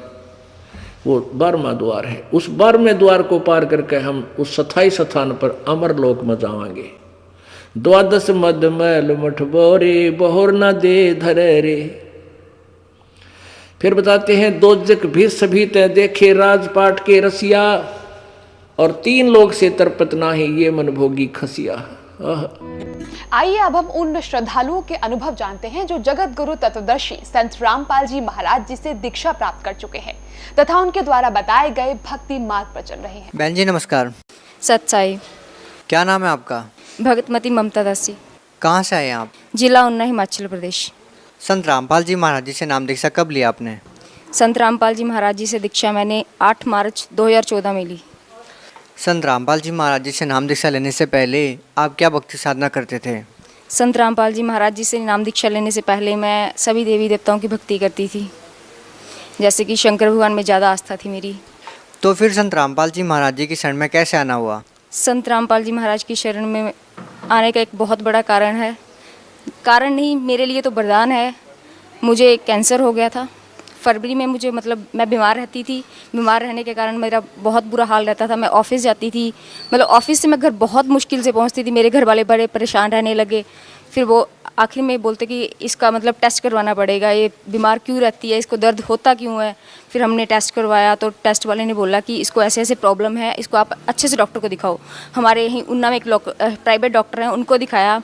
[SPEAKER 1] वो 12वां द्वार है। उस 12वें द्वार को पार करके हम उस स्थायी स्थान पर अमर लोक में जाएंगे। द्वादश मद मैल मठ बोरे बहुर न दे धरे रे। फिर बताते हैं दोजक भी सभी तय देखे राजपाट के रसिया, और 3 लोग से तरपत नाही ये मन भोगी खसिया।
[SPEAKER 2] आइए अब हम उन श्रद्धालुओं के अनुभव जानते हैं जो जगत गुरु तत्वदर्शी संत रामपाल जी महाराज जी से दीक्षा प्राप्त कर चुके हैं तथा उनके द्वारा बताए गए भक्ति मार्ग पर चल रहे हैं।
[SPEAKER 3] बहन जी नमस्कार।
[SPEAKER 4] सत्साई।
[SPEAKER 3] क्या नाम है आपका?
[SPEAKER 4] भगतमती ममता दासी।
[SPEAKER 3] कहाँ से आए आप?
[SPEAKER 4] जिला उन्ना, हिमाचल प्रदेश।
[SPEAKER 3] संत रामपाल जी महाराज जी से नाम दीक्षा कब लिया आपने?
[SPEAKER 4] संत रामपाल जी महाराज जी से दीक्षा मैंने 8 मार्च 2014 में ली।
[SPEAKER 3] संत रामपाल जी महाराज जी से नाम दीक्षा लेने से पहले आप क्या भक्ति साधना करते थे?
[SPEAKER 4] संत रामपाल जी महाराज जी से नाम दीक्षा लेने से पहले मैं सभी देवी देवताओं की भक्ति करती थी, जैसे कि शंकर भगवान में ज़्यादा आस्था थी मेरी।
[SPEAKER 3] तो फिर संत रामपाल जी महाराज जी की शरण में कैसे आना हुआ?
[SPEAKER 4] संत रामपाल जी महाराज की शरण में आने का एक बहुत बड़ा कारण है, कारण नहीं मेरे लिए तो वरदान है। मुझे कैंसर हो गया था फरवरी में, मुझे मतलब मैं बीमार रहती थी, बीमार रहने के कारण मेरा बहुत बुरा हाल रहता था। मैं ऑफिस जाती थी, मतलब ऑफिस से मैं घर बहुत मुश्किल से पहुंचती थी, मेरे घर वाले बड़े परेशान रहने लगे। फिर वो आखिर में बोलते कि इसका मतलब टेस्ट करवाना पड़ेगा, ये बीमार क्यों रहती है, इसको दर्द होता क्यों है। फिर हमने टेस्ट करवाया तो टेस्ट वाले ने बोला कि इसको ऐसे ऐसे प्रॉब्लम है, इसको आप अच्छे से डॉक्टर को दिखाओ। हमारे यहीं उन्ना में एक प्राइवेट डॉक्टर हैं, उनको दिखाया।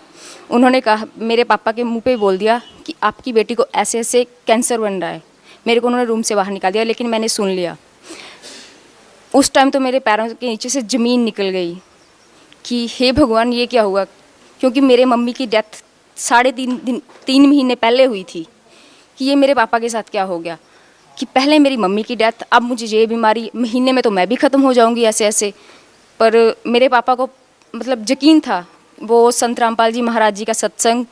[SPEAKER 4] उन्होंने कहा, मेरे पापा के मुँह पे बोल दिया कि आपकी बेटी को ऐसे ऐसे कैंसर बन रहा है। मेरे को उन्होंने रूम से बाहर निकाल दिया, लेकिन मैंने सुन लिया। उस टाइम तो मेरे पैरों के नीचे से ज़मीन निकल गई कि हे भगवान ये क्या हुआ, क्योंकि मेरे मम्मी की डेथ 3.5 महीने पहले हुई थी। कि ये मेरे पापा के साथ क्या हो गया कि पहले मेरी मम्मी की डेथ, अब मुझे ये बीमारी, महीने में तो मैं भी ख़त्म हो जाऊंगी ऐसे ऐसे। पर मेरे पापा को मतलब यकीन था, वो संत रामपाल जी महाराज जी का सत्संग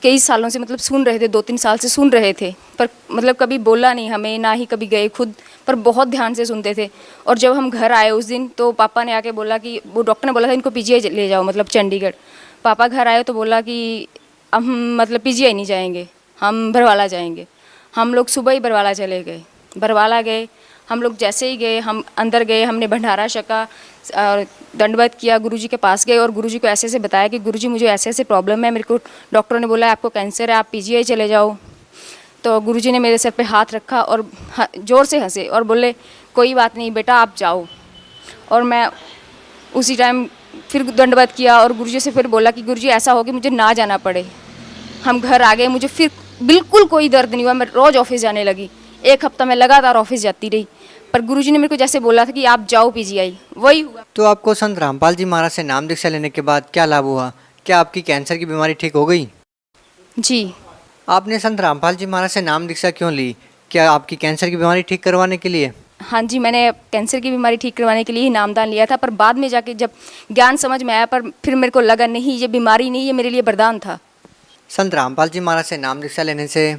[SPEAKER 4] कई सालों से मतलब सुन रहे थे, 2-3 साल से सुन रहे थे, पर मतलब कभी बोला नहीं हमें, ना ही कभी गए खुद, पर बहुत ध्यान से सुनते थे। और जब हम घर आए उस दिन तो पापा ने आके बोला कि वो डॉक्टर ने बोला था इनको पीजीआई ले जाओ, मतलब चंडीगढ़। पापा घर आए तो बोला कि अब हम मतलब पीजीआई नहीं जाएंगे, हम बरवाला जाएंगे। हम लोग सुबह ही बरवाला चले गए। बरवाला गए, हम लोग जैसे ही गए, हम अंदर गए, हमने भंडारा छका और दंडवत किया, गुरुजी के पास गए और गुरुजी को ऐसे ऐसे बताया कि गुरुजी मुझे ऐसे ऐसे प्रॉब्लम है, मेरे को डॉक्टरों ने बोला है आपको कैंसर है, आप पीजीआई चले जाओ। तो गुरुजी ने मेरे सर पे हाथ रखा और ज़ोर से हंसे और बोले कोई बात नहीं बेटा आप जाओ। और मैं उसी टाइम फिर दंडवत किया और गुरुजी से फिर बोला कि गुरुजी ऐसा हो कि मुझे ना जाना पड़े। हम घर आ गए, मुझे फिर बिल्कुल कोई दर्द नहीं हुआ, मैं रोज़ ऑफिस जाने लगी। 1 हफ्ता मैं लगातार ऑफिस जाती रही, पर गुरुजी ने मेरे को जैसे बोला था कि आप जाओ पीजीआई, वही हुआ।
[SPEAKER 3] तो आपको संत रामपाल जी महाराज से नाम दीक्षा लेने के बाद क्या लाभ हुआ? क्या आपकी कैंसर की बीमारी ठीक हो गई?
[SPEAKER 4] जी।
[SPEAKER 3] आपने संत रामपाल जी महाराज से नाम दीक्षा क्यों ली? क्या आपकी कैंसर की बीमारी ठीक करवाने के लिए?
[SPEAKER 4] हाँ जी, मैंने कैंसर की बीमारी ठीक करवाने के लिए ही नामदान लिया था, पर बाद में जाके जब ज्ञान समझ में आया, पर फिर मेरे को लगा नहीं ये बीमारी नहीं, ये मेरे लिए वरदान था।
[SPEAKER 3] संत रामपाल जी महाराज से नाम दीक्षा लेने से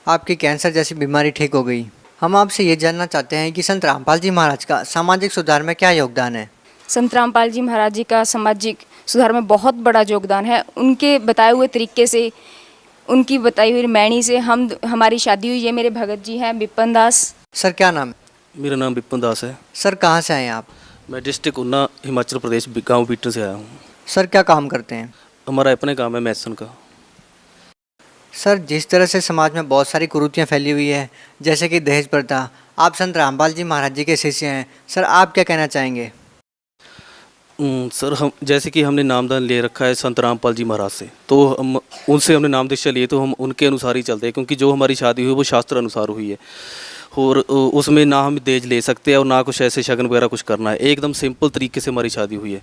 [SPEAKER 3] आपकी कैंसर जैसी बीमारी ठीक हो गई। हम आपसे ये जानना चाहते हैं कि संत रामपाल जी महाराज का सामाजिक सुधार में क्या योगदान है?
[SPEAKER 4] संत रामपाल जी महाराज जी का सामाजिक सुधार में बहुत बड़ा योगदान है। उनके बताए हुए तरीके से, उनकी बताई हुई मैणी से हमारी शादी हुई। ये मेरे भगत जी हैं विपिन दास,
[SPEAKER 3] सर क्या नाम है?
[SPEAKER 5] मेरा नाम विपिन दास है।
[SPEAKER 3] सर कहाँ से आए हैं आप?
[SPEAKER 5] मैं डिस्ट्रिक्ट ऊना हिमाचल प्रदेश गांव बीटन से आया हूँ।
[SPEAKER 3] सर क्या काम करते हैं?
[SPEAKER 5] हमारा अपने काम है मैसन का।
[SPEAKER 3] सर जिस तरह से समाज में बहुत सारी कुरीतियाँ फैली हुई है, जैसे कि दहेज प्रथा, आप संत रामपाल जी महाराज जी के शिष्य हैं, सर आप क्या कहना चाहेंगे?
[SPEAKER 5] सर हम जैसे कि हमने नामदान ले रखा है संत रामपाल जी महाराज से, तो हम उनसे हमने नाम दीक्षा लिए, तो हम उनके अनुसार ही चलते हैं, क्योंकि जो हमारी शादी हुई वो शास्त्र अनुसार हुई है और उसमें ना हम दहेज ले सकते हैं और ना कुछ ऐसे शगन वगैरह कुछ करना है। एकदम सिंपल तरीके से हमारी शादी हुई है।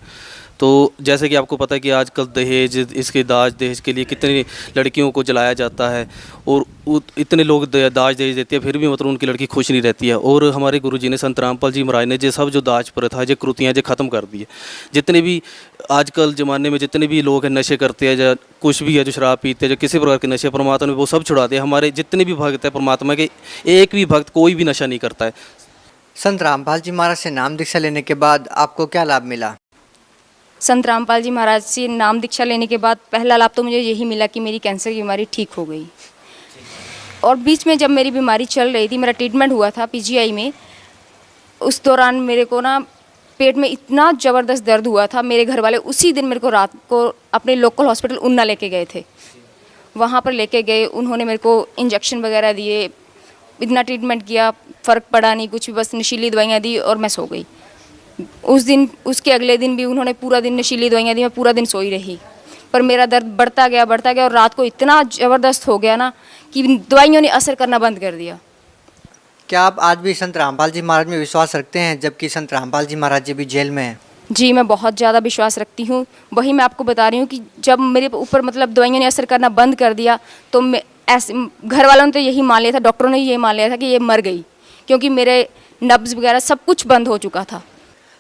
[SPEAKER 5] तो जैसे कि आपको पता है कि आजकल दहेज, इसके दाज दहेज के लिए कितनी लड़कियों को जलाया जाता है और इतने लोग दाज दहेज देते हैं, फिर भी मतलब उनकी लड़की खुश नहीं रहती है। और हमारे गुरुजी ने संत रामपाल जी महाराज ने जो सब जो दाज प्रथा जो कुरीतियाँ जो ख़त्म कर दी है। जितने भी आजकल ज़माने में जितने भी लोग हैं नशे करते हैं या कुछ भी है, जो शराब पीते हैं, जो किसी प्रकार के नशे, परमात्मा ने वो सब छुड़ा दिया। हमारे जितने भी भक्त हैं परमात्मा के, एक भी भक्त कोई भी नशा नहीं करता है।
[SPEAKER 3] संत रामपाल जी महाराज से नाम दीक्षा लेने के बाद आपको क्या लाभ मिला?
[SPEAKER 4] संत रामपाल जी महाराज से नाम दीक्षा लेने के बाद पहला लाभ तो मुझे यही मिला कि मेरी कैंसर की बीमारी ठीक हो गई। और बीच में जब मेरी बीमारी चल रही थी, मेरा ट्रीटमेंट हुआ था पीजीआई में, उस दौरान मेरे को ना पेट में इतना ज़बरदस्त दर्द हुआ था। मेरे घर वाले उसी दिन मेरे को रात को अपने लोकल हॉस्पिटल ऊना लेके गए थे। वहाँ पर लेके गए, उन्होंने मेरे को इंजेक्शन वगैरह दिए, इतना ट्रीटमेंट किया, फ़र्क पड़ा नहीं कुछ भी, बस नशीली दवाइयाँ दी और मैं सो गई। उस दिन, उसके अगले दिन भी उन्होंने पूरा दिन नशीली दवाइयाँ दी, मैं पूरा दिन सोई रही। पर मेरा दर्द बढ़ता गया और रात को इतना ज़बरदस्त हो गया ना कि दवाइयों ने असर करना बंद कर दिया।
[SPEAKER 3] क्या आप आज भी संत रामपाल जी महाराज में विश्वास रखते हैं, जबकि संत रामपाल जी महाराज जी भी जेल में हैं?
[SPEAKER 4] जी, मैं बहुत ज़्यादा विश्वास रखती हूँ। वही मैं आपको बता रही हूँ कि जब मेरे ऊपर मतलब दवाइयों ने असर करना बंद कर दिया, तो मैं ऐसे, घर वालों ने तो यही मान लिया था, डॉक्टरों ने यही मान लिया था कि ये मर गई, क्योंकि मेरे नब्ज़ वगैरह सब कुछ बंद हो चुका था।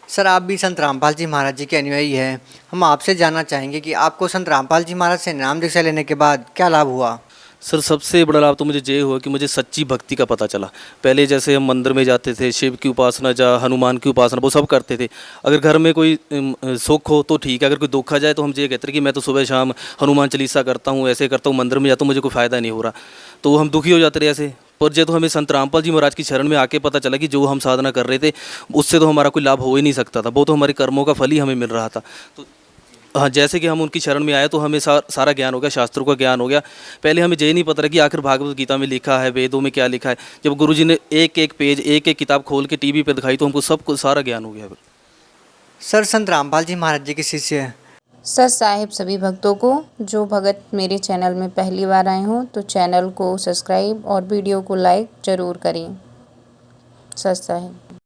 [SPEAKER 3] सर आप भी संत रामपाल जी महाराज जी के अनुयायी हैं, हम आपसे जानना चाहेंगे कि आपको संत रामपाल जी महाराज से नाम दीक्षा लेने के बाद क्या लाभ हुआ?
[SPEAKER 5] सर सबसे बड़ा लाभ तो मुझे ये हुआ कि मुझे सच्ची भक्ति का पता चला। पहले जैसे हम मंदिर में जाते थे, शिव की उपासना या हनुमान की उपासना वो सब करते थे। अगर घर में कोई सुख हो तो ठीक है, अगर कोई दुख आ जाए तो हम ये कहते हैं कि मैं तो सुबह शाम हनुमान चालीसा करता हूँ, ऐसे करता हूँ, मंदिर में जाता हूँ, मुझे कोई फ़ायदा नहीं हो रहा, तो हम दुखी हो जाते रहे ऐसे। पर जो तो हमें संत रामपाल जी महाराज की शरण में आके पता चला कि जो हम साधना कर रहे थे उससे तो हमारा कोई लाभ हो ही नहीं सकता था, वो तो हमारे कर्मों का फल ही हमें मिल रहा था। तो हाँ, जैसे कि हम उनकी शरण में आए तो हमें सारा ज्ञान हो गया, शास्त्रों का ज्ञान हो गया। पहले हमें ये नहीं पता था कि आखिर भागवत गीता में लिखा है, वेदों में क्या लिखा है। जब गुरुजी ने एक एक पेज, एक एक किताब खोल के टीवी पे दिखाई तो हमको सब कुछ सारा ज्ञान हो गया।
[SPEAKER 3] सर संत रामपाल जी महाराज जी के शिष्य हैं।
[SPEAKER 6] सर साहिब सभी भक्तों को, जो भगत मेरे चैनल में पहली बार आए हों तो चैनल को सब्सक्राइब और वीडियो को लाइक ज़रूर करें। सर साहिब।